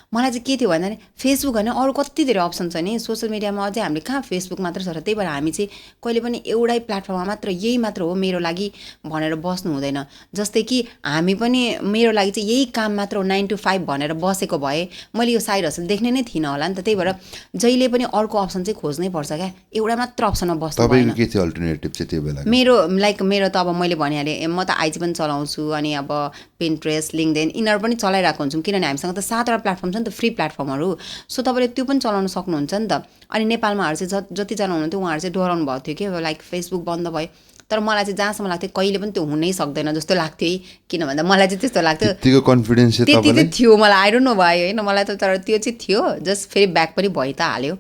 मलाई चाहिँ के थियो भन्दाखेरि फेसबुक होइन अरू कति धेरै अप्सन छ नि सोसियल मिडियामा, अझै हामीले कहाँ फेसबुक मात्र छ र। त्यही भएर हामी चाहिँ कहिले पनि एउटै प्लेटफर्ममा मात्र यही मात्र हो मेरो लागि भनेर बस्नु हुँदैन। जस्तै कि हामी पनि मेरो लागि चाहिँ यही काम मात्र हो 9 to 5 भनेर बसेको भए मैले यो साइड हसल देख्ने नै थिइनँ होला नि त। त्यही भएर जहिले पनि अर्को अप्सन चाहिँ खोज्नै पर्छ क्या, एउटा मात्र अप्सनमा बस्नु भएन। के थियो अल्टरनेटिभ चाहिँ त्यो बेला? मेरो लाइक मेरो त अब मैले भनिहालेँ म त आइजी पनि चलाउँछु, अनि अब पिन्ट्रेस्ट लिङ्क्डइन यिनीहरू पनि चलाइरहेको हुन्छौँ, किनभने हामीसँग त 7वटा प्लेटफर्म छ नि त फ्री प्लेटफर्महरू। सो तपाईँले त्यो पनि चलाउन सक्नुहुन्छ नि त। अनि नेपालमाहरू चाहिँ जतिजना हुनुहुन्थ्यो उहाँहरू चाहिँ डराउनु भएको थियो कि लाइक फेसबुक बन्द भयो, तर मलाई चाहिँ जहाँसम्म लाग्थ्यो कहिले पनि त्यो हुनै सक्दैन जस्तो लाग्थ्यो है, किन भन्दा मलाई चाहिँ त्यस्तो लाग्थ्यो त्यतिको कन्फिडेन्स त्यति थियो मलाई, आई डोन्ट नो भयो होइन मलाई त। तर त्यो चाहिँ थियो, जस्ट फेरि ब्याक पनि भइ त हाल्यो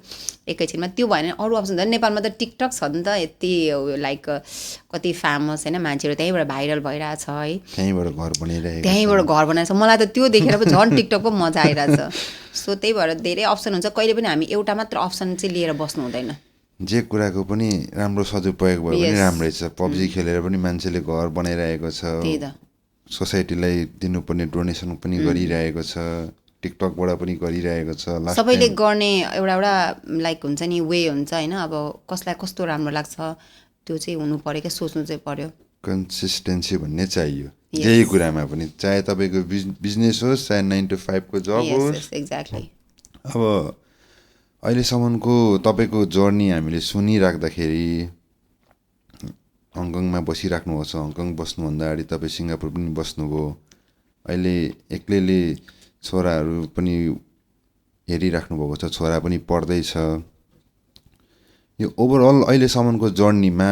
एकैछिनमा। त्यो भएन अरू अप्सन छ नेपालमा त टिकटक छ नि त यति लाइक कति फेमस होइन, मान्छेहरू त्यहीँबाट भाइरल भइरहेछ है, त्यहीँबाट घर बनाइरहेछ। मलाई त त्यो देखेर पो झन् टिकटक पो मजा आइरहेछ। सो त्यही भएर धेरै अप्सन हुन्छ, कहिले पनि हामी एउटा मात्र अप्सन चाहिँ लिएर बस्नु हुँदैन। जे कुराको पनि राम्रो सदुपयोग भयो भने राम्रै छ। पब्जी खेलेर पनि मान्छेले घर बनाइरहेको छ, सोसाइटीलाई दिनुपर्ने डोनेसन पनि गरिरहेको छ, टिकटकबाट पनि गरिरहेको छ। सबैले गर्ने एउटा लाइक हुन्छ नि वे हुन्छ होइन, अब कसलाई कस्तो राम्रो लाग्छ त्यो चाहिँ हुनु पऱ्यो क्या, सोच्नु चाहिँ पऱ्यो। कन्सिस्टेन्सी भन्ने चाहियो यही कुरामा पनि, चाहे तपाईँको बिजनेस होस् चाहे 9 to 5 को जब होस्। एक्ज्याक्टली। अब अहिलेसम्मको तपाईँको जर्नी हामीले सुनिराख्दाखेरि हङकङमा बसिराख्नु भएको छ, हङकङ बस्नुभन्दा अगाडि तपाईँ सिङ्गापुर पनि बस्नुभयो, अहिले एक्लैले छोराहरू पनि हेरिराख्नु भएको छ, छोरा पनि पढ्दैछ। यो ओभरअल अहिलेसम्मको जर्नीमा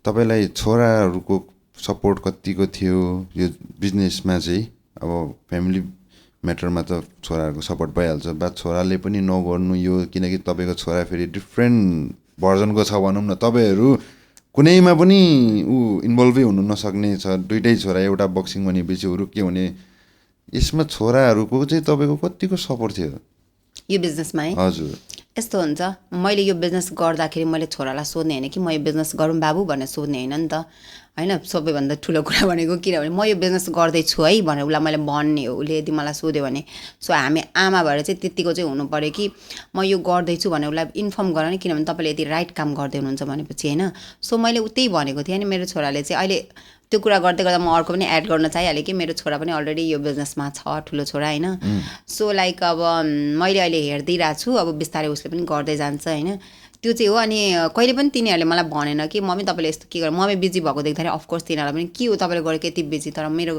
तपाईँलाई छोराहरूको सपोर्ट कतिको थियो यो बिजनेसमा चाहिँ? अब फ्यामिली म्याटरमा त छोराहरूको सपोर्ट भइहाल्छ, बट छोराले पनि नगर्नु यो, किनकि तपाईँको छोरा फेरि डिफ्रेन्ट भर्जनको छ भनौँ न, तपाईँहरू कुनैमा पनि इन्भल्भै हुनु नसक्ने छ, दुइटै छोरा, एउटा बक्सिङ भनेपछि अरू के हुने, यसमा छोराहरूको चाहिँ तपाईँको कतिको सपोर्ट थियो यो बिजनेसमा है? हजुर। यस्तो हुन्छ, मैले यो बिजनेस गर्दाखेरि मैले छोरालाई सोध्ने होइन कि म यो बिजनेस गरौँ बाबु भनेर सोध्ने होइन नि त, होइन। सबैभन्दा ठुलो कुरा भनेको किनभने म यो बिजनेस गर्दैछु है भनेर उसलाई मैले भन्ने हो। उसले यदि मलाई सोध्यो भने, सो हामी आमा भएर चाहिँ त्यत्तिको चाहिँ हुनु पऱ्यो कि म यो गर्दैछु भनेर उसलाई इन्फर्म गर नि, किनभने तपाईँले यदि राइट काम गर्दै हुनुहुन्छ भनेपछि, होइन। सो मैले त्यही भनेको थिएँ नि, मेरो छोराले चाहिँ अहिले त्यो कुरा गर्दै गर्दा म अर्को पनि एड गर्न चाहिहालेँ कि मेरो छोरा पनि अलरेडी यो बिजनेसमा छ, ठुलो छोरा, होइन। सो लाइक अब मैले अहिले हेरिदिइरहेको छु, अब बिस्तारै उसले पनि गर्दै जान्छ, होइन। त्यो चाहिँ हो। अनि कहिले पनि तिनीहरूले मलाई भनेन कि मम्मी तपाईँले यस्तो के गर्नु, मम्मी बिजी भएको देख्दाखेरि अफकोर्स तिनीहरूलाई पनि के हो तपाईँले गरेको यति बिजी, तर मेरो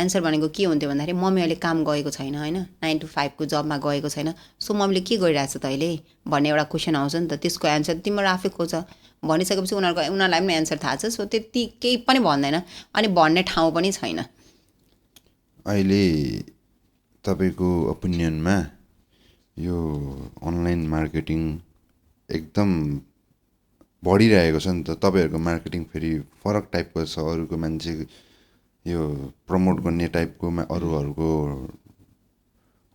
एन्सर भनेको के हुन्थ्यो भन्दाखेरि मम्मी अहिले काम गएको छैन, होइन, 9 to 5 को जबमा गएको छैन, सो मम्मीले के गरिरहेको छ त अहिले भन्ने एउटा क्वेसन आउँछ नि त। त्यसको एन्सर तिम्रो आफै खोज भनिसकेपछि उनीहरूलाई पनि एन्सर थाहा छ। सो त्यति केही पनि भन्दैन, अनि भन्ने ठाउँ पनि छैन। अहिले तपाईँको ओपिनियनमा यो अनलाइन मार्केटिङ एकदम बढिरहेको छ नि त, तपाईँहरूको मार्केटिङ फेरि फरक टाइपको छ, अरूको मान्छे यो प्रमोट गर्ने टाइपकोमा अरूहरूको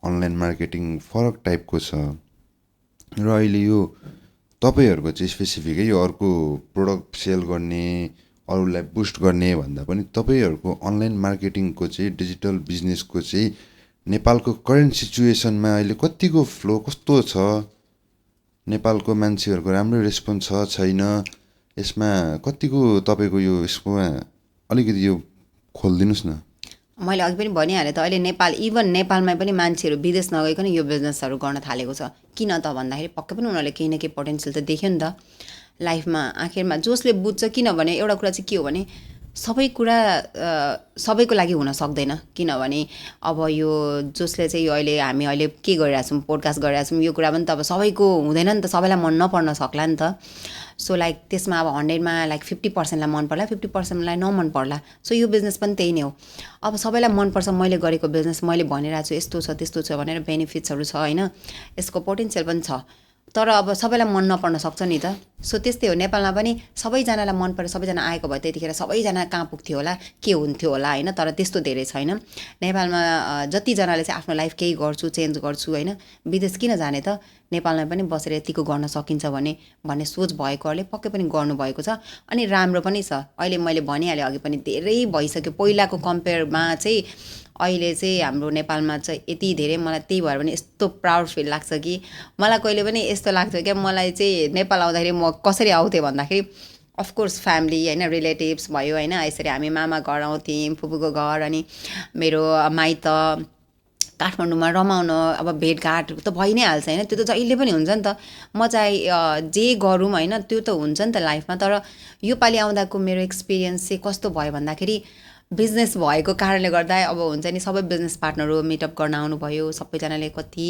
अनलाइन मार्केटिङ फरक टाइपको छ। र अहिले यो तपाईँहरूको चाहिँ स्पेसिफिकै यो अर्को प्रोडक्ट सेल गर्ने, अरूलाई बुस्ट गर्ने भन्दा पनि तपाईँहरूको अनलाइन मार्केटिङको चाहिँ डिजिटल बिजनेसको चाहिँ नेपालको करेन्ट सिचुएसनमा अहिले कतिको फ्लो कस्तो छ, नेपालको मान्छेहरूको राम्रो रेस्पोन्स छ छैन, यसमा कतिको तपाईँको यो यसकोमा अलिकति यो खोलिदिनुहोस् न। मैले अघि पनि भनिहालेँ त, अहिले नेपाल, इभन नेपालमै पनि मान्छेहरू विदेश नगइकन यो बिजनेसहरू गर्न थालेको छ। किन त भन्दाखेरि पक्कै पनि उनीहरूले केही न केही पोटेन्सियल त देख्यो नि त लाइफमा, आखिरमा जसले बुझ्छ। किनभने एउटा कुरा चाहिँ के हो भने सबै कुरा सबैको लागि हुन सक्दैन, किनभने अब यो जसले चाहिँ यो अहिले हामी अहिले के गरिरहेछौँ, पोडकास्ट गरिरहेछौँ, यो कुरा पनि त अब सबैको हुँदैन नि त, सबैलाई मन नपर्न सक्ला नि त। सो लाइक त्यसमा अब 100मा लाइक 50%लाई मन पर्ला, 50%लाई नमन पर्ला। सो यो बिजनेस पनि त्यही नै हो। अब सबैलाई मनपर्छ मैले गरेको बिजनेस, मैले भनिरहेको छु यस्तो छ त्यस्तो छ भनेर, बेनिफिट्सहरू छ, होइन, यसको पोटेन्सियल पनि छ, तर अब सबैलाई मन नपर्न सक्छ नि त। सो त्यस्तै हो, नेपालमा पनि सबैजनालाई मन पऱ्यो, सबैजना आएको भए त्यतिखेर सबैजना कहाँ पुग्थ्यो होला, के हुन्थ्यो होला, होइन। तर त्यस्तो धेरै छैन नेपालमा। जतिजनाले चाहिँ आफ्नो लाइफ केही गर्छु, चेन्ज गर्छु, होइन, विदेश किन जाने त, नेपालमा पनि बसेर यतिको गर्न सकिन्छ भन्ने सोच भएकोहरूले पक्कै पनि गर्नुभएको छ, अनि राम्रो पनि छ। अहिले मैले भनिहालेँ अघि पनि, धेरै भइसक्यो पहिलाको कम्पेयरमा चाहिँ अहिले चाहिँ हाम्रो नेपालमा चाहिँ यति धेरै। मलाई त्यही भएर पनि यस्तो प्राउड फिल लाग्छ कि मलाई कहिले पनि यस्तो लाग्थ्यो क्या, मलाई चाहिँ नेपाल आउँदाखेरि म कसरी आउँथेँ भन्दाखेरि अफकोर्स फ्यामिली, होइन, रिलेटिभ्स भयो, होइन, यसरी हामी मामा घर आउँथ्यौँ, फुपूको घर, अनि मेरो माइत काठमाडौँमा रमाउन, अब भेटघाट त भइ नै हाल्छ, होइन, त्यो त जहिले पनि हुन्छ नि त। म चाहिँ जे गरौँ, होइन, त्यो त हुन्छ नि त लाइफमा। तर योपालि आउँदाको मेरो एक्सपिरियन्स चाहिँ कस्तो भयो भन्दाखेरि बिजनेस भएको कारणले गर्दा अब हुन्छ नि, सबै बिजनेस पार्टनरहरू मिटअप गर्न आउनुभयो, सबैजनाले कति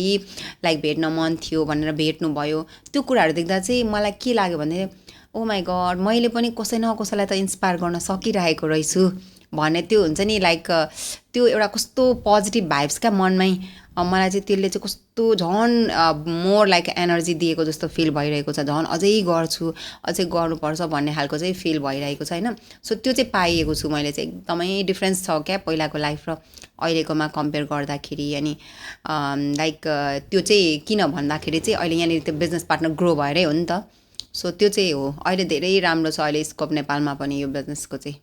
लाइक भेट्न मन थियो भनेर भेट्नुभयो। त्यो कुराहरू देख्दा चाहिँ मलाई के लाग्यो भने, ओ माई गड, मैले पनि कसै न कसैलाई त इन्सपायर गर्न सकिरहेको रहेछु भन्ने त्यो हुन्छ नि, लाइक त्यो एउटा कस्तो पोजिटिभ भाइब्स क्या मनमै। मलाई चाहिँ त्यसले चाहिँ कस्तो झन् मोर लाइक एनर्जी दिएको जस्तो फिल भइरहेको छ, झन् अझै गर्छु, अझै गर्नुपर्छ भन्ने खालको चाहिँ फिल भइरहेको छ, होइन। सो त्यो चाहिँ पाइएको छु मैले चाहिँ, एकदमै डिफ्रेन्स छ क्या पहिलाको लाइफ र अहिलेकोमा कम्पेयर गर्दाखेरि। अनि लाइक त्यो चाहिँ किन भन्दाखेरि चाहिँ अहिले यहाँनिर त्यो बिजनेस पार्टनर ग्रो भएरै हो नि त। सो त्यो चाहिँ हो, अहिले धेरै राम्रो छ अहिले स्कोप नेपालमा पनि यो बिजनेसको चाहिँ।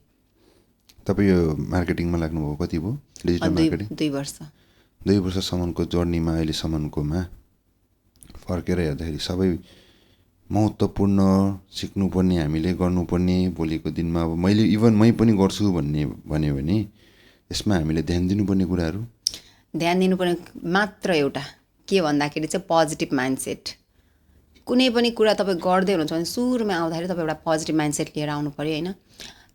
तपाईँ यो मार्केटिङमा लाग्नुभयो कति भयो, डिजिटल मार्केटिङ? 2 वर्ष। 2 वर्षसम्मको जर्नीमा अहिलेसम्मकोमा फर्केर हेर्दाखेरि सबै महत्त्वपूर्ण सिक्नुपर्ने हामीले गर्नुपर्ने भोलिको दिनमा अब मै पनि गर्छु भन्यो भने यसमा हामीले ध्यान दिनुपर्ने कुराहरू ध्यान दिनुपर्ने मात्र एउटा के भन्दाखेरि चाहिँ पोजिटिभ माइन्डसेट। कुनै पनि कुरा तपाईँ गर्दै हुनुहुन्छ भने सुरुमा आउँदाखेरि तपाईँ एउटा पोजिटिभ माइन्डसेट लिएर आउनु पऱ्यो होइन।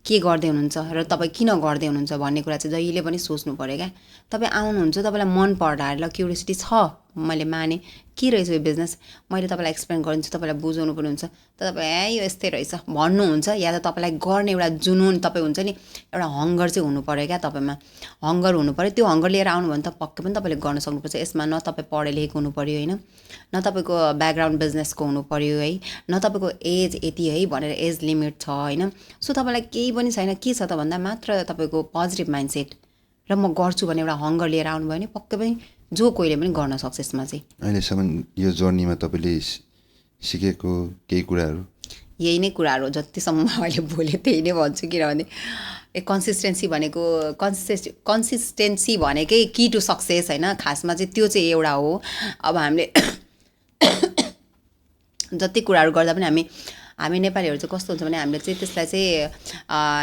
के गर्दै हुनुहुन्छ र तपाईँ किन गर्दै हुनुहुन्छ भन्ने कुरा चाहिँ जहिले पनि सोच्नु पऱ्यो क्या। तपाईँ आउनुहुन्छ, तपाईँलाई मन पर्ला ल क्युरियोसिटी छ, मैले माने के रहेछ यो बिजनेस, मैले तपाईँलाई एक्सप्लेन गरिदिन्छु, तपाईँलाई बुझाउनु पनि हुन्छ, तर तपाईँ यो यस्तै रहेछ भन्नुहुन्छ, या त तपाईँलाई गर्ने एउटा जुनुन तपाईँ हुन्छ नि, एउटा हङ्गर चाहिँ हुनु पऱ्यो क्या तपाईँमा, हङ्गर हुनु पऱ्यो। त्यो हङ्गर लिएर आउनु भने त पक्कै पनि तपाईँले गर्न सक्नुपर्छ। यसमा न तपाईँ पढे लेखेको हुनु पऱ्यो होइन, न तपाईँको ब्याकग्राउन्ड बिजनेसको हुनु पऱ्यो है, न तपाईँको एज यति है भनेर एज लिमिट छ होइन। सो तपाईँलाई केही पनि छैन, के छ त भन्दा मात्र तपाईँको पोजिटिभ माइन्डसेट र म गर्छु भने एउटा हङ्गर लिएर आउनुभयो भने पक्कै पनि जो कोहीले पनि गर्न सक्छ। यसमा चाहिँ अहिलेसम्म यो जर्नीमा तपाईँले सिकेको केही कुराहरू? यही नै कुराहरू हो, जतिसम्म अहिले बोले त्यही नै भन्छु। किनभने कन्सिस्टेन्सी भनेकै की टु सक्सेस होइन। खासमा चाहिँ त्यो चाहिँ एउटा हो। अब हामीले जति कुराहरू गर्दा पनि हामी नेपालीहरू चाहिँ कस्तो हुन्छ भने हामीले चाहिँ त्यसलाई चाहिँ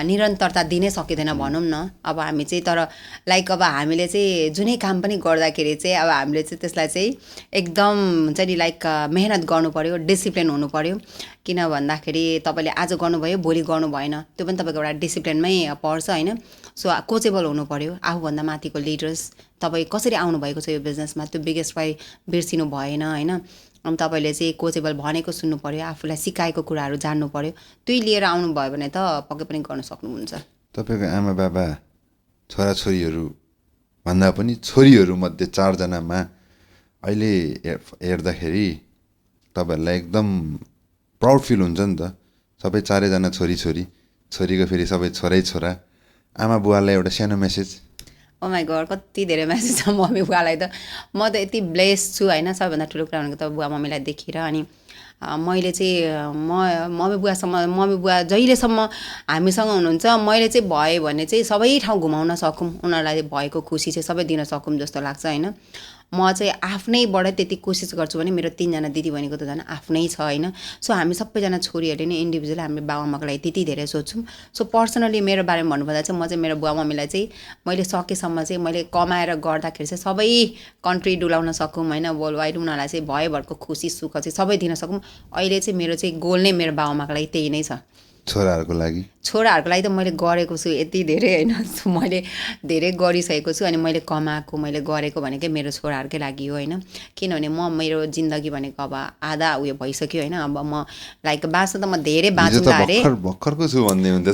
निरन्तरता दिनै सकिँदैन भनौँ न। अब हामी चाहिँ तर लाइक अब हामीले चाहिँ जुनै काम पनि गर्दाखेरि चाहिँ अब हामीले चाहिँ त्यसलाई चाहिँ एकदम हुन्छ नि लाइक मेहनत गर्नु पऱ्यो, डिसिप्लिन हुनु पऱ्यो। किन भन्दाखेरि तपाईँले आज गर्नुभयो भोलि गर्नु भएन, त्यो पनि तपाईँको एउटा डिसिप्लिनमै पर्छ होइन। सो कोचेबल हुनु पऱ्यो, आफूभन्दा माथिको लिडर्स तपाईँ कसरी आउनुभएको छ यो बिजनेसमा त्यो बिगेस्टलाई बिर्सिनु भएन होइन। अनि तपाईँले चाहिँ कोचेबल भनेको सुन्नु पऱ्यो, आफूलाई सिकाएको कुराहरू जान्नु पऱ्यो, त्यही लिएर आउनुभयो भने त पक्कै पनि गर्न सक्नुहुन्छ। तपाईँको आमा बाबा छोराछोरीहरू भन्दा पनि छोरीहरूमध्ये 4 जनामा अहिले हेर्दाखेरि तपाईँहरूलाई एकदम प्राउड फिल हुन्छ नि त। सबै 4 जना छोरीको फेरि सबै छोरा। आमा बुवालाई एउटा सानो मेसेज। ओ माई गड, कति धेरै म्यासेज छ मम्मी बुवालाई त। म त यति ब्लेस छु होइन। सबैभन्दा ठुलो कुरा भनेको त बुवा मम्मीलाई देखेर। अनि मैले चाहिँ मम्मी बुवा जहिलेसम्म हामीसँग हुनुहुन्छ, मैले चाहिँ भयो भने चाहिँ सबै ठाउँ घुमाउन सकौँ, उनीहरूलाई भएको खुसी चाहिँ सबै दिन सकौँ जस्तो लाग्छ होइन। म चाहिँ आफ्नैबाट त्यति कोसिस गर्छु भने मेरो 3 जना दिदीबहिनीको त झन् आफ्नै छ होइन। सो हामी सबैजना छोरीहरूले नै इन्डिभिजुअल हाम्रो बाबाआमाको लागि त्यति धेरै सोध्छौँ। सो पर्सनली मेरो बारेमा भन्नुपर्दा चाहिँ म चाहिँ मेरो बुवा मम्मीलाई चाहिँ मैले सकेसम्म चाहिँ मैले कमाएर गर्दाखेरि चाहिँ सबै कन्ट्री डुलाउन सकौँ होइन, वर्ल्ड वाइड उनीहरूलाई चाहिँ भयभरको खुसी सुख चाहिँ सबै दिन सकौँ। अहिले चाहिँ मेरो चाहिँ गोल नै मेरो बाबाआमाको लागि त्यही नै छ। छोराहरूको लागि त मैले गरेको छु यति धेरै होइन, मैले धेरै गरिसकेको छु। अनि मैले कमाएको मैले गरेको भनेकै मेरो छोराहरूकै लागि हो होइन। किनभने मेरो जिन्दगी भनेको अब आधा उयो भइसक्यो होइन। अब म लाइक बाँच्न त म धेरै बाँचौँला अरे, भर्खरको छु भन्ने हुन्छ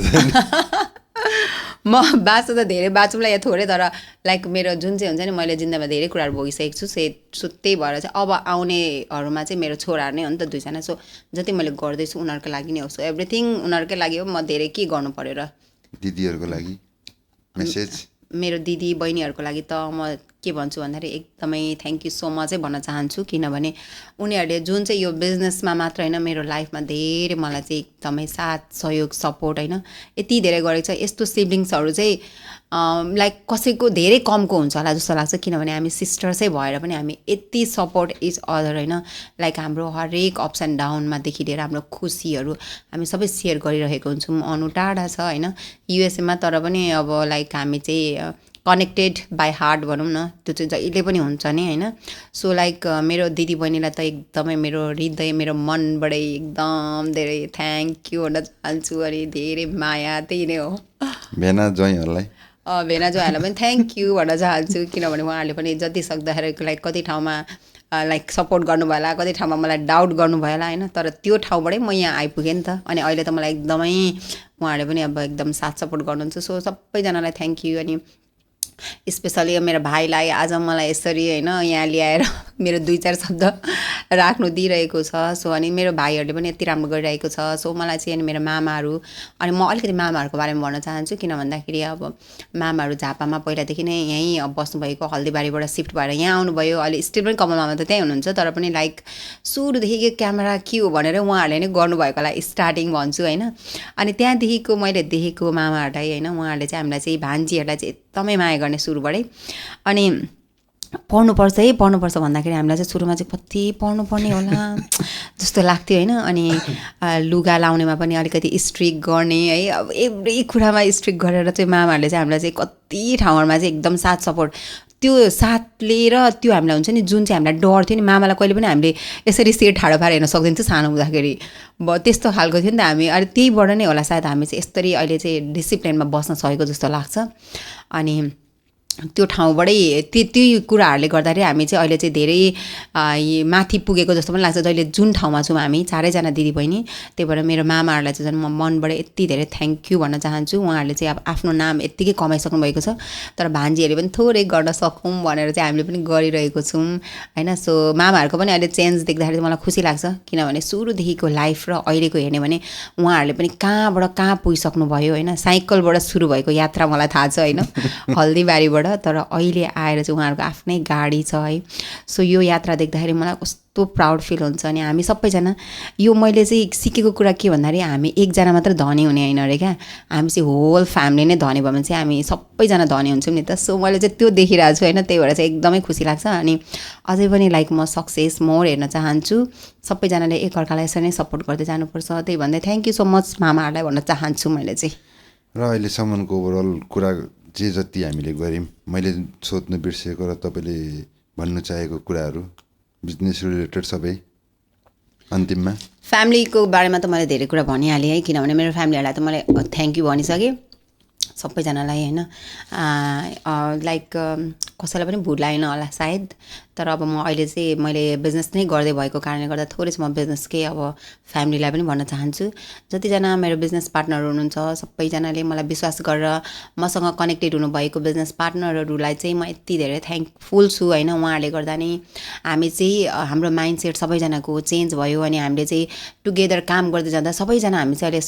म बाँच्न त धेरै बाँचौँला या थोरै, तर लाइक मेरो जुन चाहिँ हुन्छ नि मैले जिन्दगीमा धेरै कुराहरू भोगिसकेको छु। सो त्यही भएर चाहिँ अब आउनेहरूमा चाहिँ मेरो छोराहरू नै हो नि त 2 जना। सो जति मैले गर्दैछु उनीहरूको लागि नै हो। सो एभ्रिथिङ उनीहरूकै लागि हो। म धेरै के गर्नु पऱ्यो र। दिदीहरूको लागि मेसेज? मेरो दिदी बहिनीहरूको लागि त म के भन्छु भन्दाखेरि एकदमै थ्याङ्क यू सो मच भन्न चाहन्छु। किनभने उनीहरूले जुन चाहिँ यो बिजनेसमा मात्र होइन मेरो लाइफमा धेरै मलाई चाहिँ एकदमै साथ सहयोग सपोर्ट होइन यति धेरै गरेको छ। यस्तो सिब्लिङ्सहरू चाहिँ लाइक कसैको धेरै कमको हुन्छ होला जस्तो लाग्छ। किनभने हामी सिस्टर्सै भएर पनि हामी यति सपोर्ट इच अदर होइन। लाइक हाम्रो हरेक अप्स एन्ड डाउनमादेखि लिएर हाम्रो खुसीहरू हामी सबै सेयर गरिरहेको हुन्छौँ। अनु टाढा छ होइन युएसएमा, तर पनि अब लाइक हामी चाहिँ कनेक्टेड बाई हार्ट भनौँ न, त्यो चाहिँ जहिले पनि हुन्छ नि होइन। सो लाइक मेरो दिदी बहिनीलाई त एकदमै मेरो हृदय मेरो मनबाटै एकदम धेरै थ्याङ्क यू भन्न चाहन्छु। अनि धेरै माया त्यही नै हो। भेना ज्वाइँहरूलाई पनि थ्याङ्क यू भन्न चाहन्छु। किनभने उहाँहरूले पनि जति सक्दाखेरि लाइक कति ठाउँमा लाइक सपोर्ट गर्नुभयो होला, कति ठाउँमा मलाई डाउट गर्नुभयो होला होइन, तर त्यो ठाउँबाटै म यहाँ आइपुगेँ नि त। अनि अहिले त मलाई एकदमै उहाँहरूले पनि अब एकदम साथ सपोर्ट गर्नुहुन्छ। सो सबैजनालाई थ्याङ्क यू। अनि स्पेसली मेरो भाइलाई आज मलाई यसरी होइन यहाँ ल्याएर मेरो 2-4 शब्द राख्नु दिइरहेको छ। सो अनि मेरो भाइहरूले पनि यति राम्रो गरिरहेको छ। सो मलाई चाहिँ अनि मेरो मामाहरू, अनि म अलिकति मामाहरूको बारेमा भन्न चाहन्छु। किन भन्दाखेरि अब मामाहरू झापामा पहिलादेखि नै यहीँ बस्नुभएको, हल्दीबारीबाट सिफ्ट भएर यहाँ आउनुभयो। अहिले स्टिल पनि कमल मामा त त्यहीँ हुनुहुन्छ, तर पनि लाइक सुरुदेखि क्यामेरा के हो भनेर उहाँहरूले नै गर्नुभएको होला स्टार्टिङ भन्छु होइन। अनि त्यहाँदेखिको मैले देखेको मामाहरूलाई होइन उहाँहरूले चाहिँ हामीलाई चाहिँ भान्जीहरूलाई चाहिँ एकदमै माया गर्ने सुरुबाटै। अनि पढ्नुपर्छ भन्दाखेरि हामीलाई चाहिँ सुरुमा चाहिँ कति पढ्नुपर्ने होला जस्तो लाग्थ्यो होइन। अनि लुगा लाउनेमा पनि अलिकति स्ट्रिक गर्ने है, अब एभ्री कुरामा स्ट्रिक गरेर चाहिँ मामाहरूले चाहिँ हामीलाई चाहिँ कति ठाउँहरूमा चाहिँ एकदम साथ सपोर्ट, त्यो साथले र त्यो हामीलाई हुन्छ नि जुन चाहिँ हामीलाई डर थियो नि, मामालाई कहिले पनि हामीले यसरी सेट ठाडो पारेर हेर्न सक्दैन थियो सानो हुँदाखेरि, त्यस्तो खालको थियो नि त हामी। अनि त्यहीबाट नै होला सायद हामी चाहिँ यसरी अहिले चाहिँ डिसिप्लिनमा बस्न सकेको जस्तो लाग्छ। अनि त्यो ठाउँबाटै त्यही कुराहरूले गर्दाखेरि हामी चाहिँ अहिले चाहिँ धेरै माथि पुगेको जस्तो पनि लाग्छ। जहिले जुन ठाउँमा छौँ हामी चारैजना दिदीबहिनी, त्यही भएर मेरो मामाहरूलाई चाहिँ झन् म मनबाट यति धेरै थ्याङ्क यू भन्न चाहन्छु। उहाँहरूले चाहिँ अब आफ्नो नाम यत्तिकै कमाइसक्नु भएको छ, तर भान्जीहरूले पनि थोरै गर्न सकौँ भनेर चाहिँ हामीले पनि गरिरहेको छौँ होइन। सो मामाहरूको पनि अहिले चेन्ज देख्दाखेरि मलाई खुसी लाग्छ, किनभने सुरुदेखिको लाइफ र अहिलेको हेर्ने भने उहाँहरूले पनि कहाँबाट कहाँ पुगिसक्नु भयो होइन। साइकलबाट सुरु भएको यात्रा मलाई थाहा छ होइन, हल्दीबारीबाट, तर अहिले आएर चाहिँ उहाँहरूको आफ्नै गाडी छ है। सो यो यात्रा देख्दाखेरि मलाई कस्तो प्राउड फिल हुन्छ। अनि हामी सबैजना, यो मैले चाहिँ सिकेको कुरा के भन्दाखेरि हामी एकजना मात्र धनी हुने होइन अरे क्या, हामी चाहिँ होल फ्यामिली नै धनी भयो भने चाहिँ हामी सबैजना धनी हुन्छौँ नि त। सो मैले चाहिँ त्यो देखिरहेको छु होइन, त्यही भएर चाहिँ एकदमै खुसी लाग्छ। अनि अझै पनि लाइक म सक्सेस मोर हेर्न चाहन्छु। सबैजनाले एकअर्कालाई यसरी नै सपोर्ट गर्दै जानुपर्छ, त्यही भन्दै थ्याङ्क यू सो मच मामाहरूलाई भन्न चाहन्छु मैले चाहिँ। र अहिलेसम्मको ओभरअल कुरा जे जति हामीले गऱ्यौँ, मैले सोध्नु बिर्सेको र तपाईँले भन्नु चाहेको कुराहरू बिजनेस रिलेटेड सबै अन्तिममा। फ्यामिलीको बारेमा त मैले धेरै कुरा भनिहालेँ है, किनभने मेरो फ्यामिलीहरूलाई त मैले थ्याङ्क यू भनिसकेँ सबैजनालाई होइन। लाइक कसैलाई पनि भुलाएन होला सायद, तर अब म अहिले चाहिँ मैले बिजनेस नै गर्दै भएको कारणले गर्दा थोरै चाहिँ म बिजनेसकै अब फ्यामिलीलाई पनि भन्न चाहन्छु। जतिजना मेरो बिजनेस पार्टनर हुनुहुन्छ सबैजनाले मलाई विश्वास गरेर मसँग कनेक्टेड हुनुभएको बिजनेस पार्टनरहरूलाई चाहिँ म यति धेरै थ्याङ्कफुल छु होइन। उहाँहरूले गर्दा नै हामी चाहिँ हाम्रो माइन्डसेट सबैजनाको चेन्ज भयो, अनि हामीले चाहिँ टुगेदर काम गर्दै जाँदा सबैजना हामी चाहिँ अहिले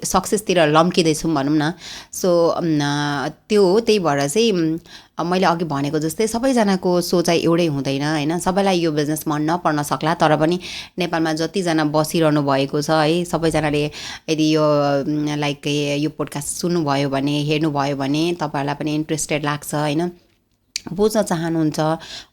सक्सेसतिर लम्किँदैछौँ भनौँ न। सो त्यो हो, त्यही भएर चाहिँ मैले अघि भनेको जस्तै सबैजनाको सोचाइ एउटै हुँदैन होइन। सबैलाई यो बिजनेस मन नपर्न सक्ला, तर पनि नेपालमा जतिजना बसिरहनु भएको छ है, सबैजनाले यदि यो लाइक यो पोडकास्ट सुन्नुभयो भने, हेर्नुभयो भने तपाईँहरूलाई पनि इन्ट्रेस्टेड लाग्छ होइन, बुझ्न चाहनुहुन्छ,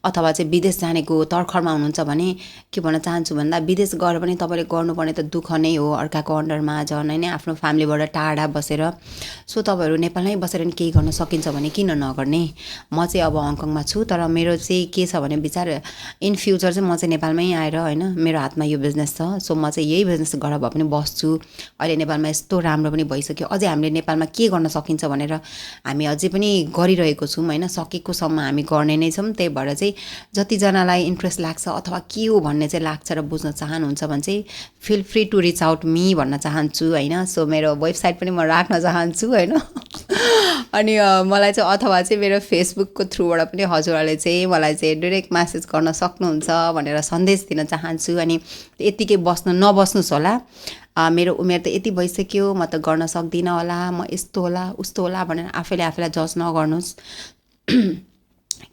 अथवा चाहिँ विदेश जानेको तर्खरमा हुनुहुन्छ भने के भन्न चाहन्छु भन्दा विदेश गएर पनि तपाईँले गर्नुपर्ने त दुःख नै हो, अर्काको अन्डरमा झन् होइन, आफ्नो फ्यामिलीबाट टाढा बसेर। सो तपाईँहरू नेपालमै बसेर नि केही गर्न सकिन्छ भने किन नगर्ने। म चाहिँ अब हङकङमा छु, तर मेरो चाहिँ के छ भने विचार इन फ्युचर चाहिँ म चाहिँ नेपालमै आएर होइन, मेरो हातमा यो बिजनेस छ। सो म चाहिँ यही बिजनेस गरेर भए पनि बस्छु। अहिले नेपालमा यस्तो राम्रो पनि भइसक्यो, अझै हामीले नेपालमा के गर्न सकिन्छ भनेर हामी अझै पनि गरिरहेको छौँ होइन, सकेको सम्म हामी गर्ने नै छौँ। त्यही भएर चाहिँ जतिजनालाई इन्ट्रेस्ट लाग्छ अथवा के हो भन्ने चाहिँ लाग्छ र बुझ्न चाहनुहुन्छ भने चाहिँ feel free to reach out me भन्न चाहन्छु होइन। सो मेरो वेबसाइट पनि म राख्न चाहन्छु होइन। अनि मलाई चाहिँ अथवा चाहिँ मेरो फेसबुकको थ्रुबाट पनि हजुरहरूले चाहिँ मलाई चाहिँ डाइरेक्ट म्यासेज गर्न सक्नुहुन्छ भनेर सन्देश दिन चाहन्छु। अनि यत्तिकै नबस्नुहोस् होला, मेरो उमेर त यति भइसक्यो, म त गर्न सक्दिनँ होला, म यस्तो होला उस्तो होला भनेर आफैलाई जज नगर्नुहोस्।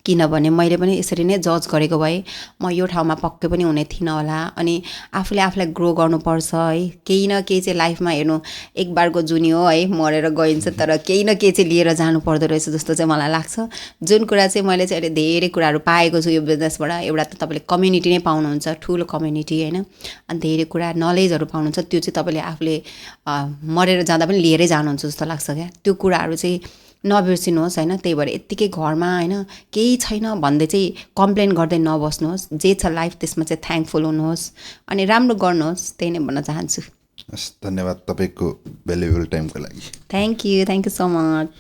किनभने मैले पनि यसरी नै जज गरेको भए म यो ठाउँमा पक्कै पनि हुने थिइनँ होला। अनि आफूले आफूलाई ग्रो गर्नुपर्छ है, केही न केही चाहिँ लाइफमा हेर्नु एक बारको जुनी हो है, मरेर गइन्छ, तर केही न केही चाहिँ लिएर जानु पर्दो रहेछ जस्तो चाहिँ मलाई लाग्छ। जुन कुरा चाहिँ मैले चाहिँ अहिले धेरै कुराहरू पाएको छु यो बिजनेसबाट, एउटा त तपाईँले कम्युनिटी नै पाउनुहुन्छ, ठुलो कम्युनिटी होइन, अनि धेरै कुरा नलेजहरू पाउनुहुन्छ, त्यो चाहिँ तपाईँले आफूले मरेर जाँदा पनि लिएरै जानुहुन्छ जस्तो लाग्छ क्या। त्यो कुराहरू चाहिँ नबिर्सिनुहोस् होइन। त्यही भएर यत्तिकै घरमा होइन केही छैन भन्दै चाहिँ कम्प्लेन गर्दै नबस्नुहोस्, जे छ लाइफ त्यसमा चाहिँ थ्याङ्कफुल हुनुहोस् अनि राम्रो गर्नुहोस्, त्यही नै भन्न चाहन्छु। धन्यवाद तपाईँको भ्यालुएबल टाइमको लागि। Thank you so much.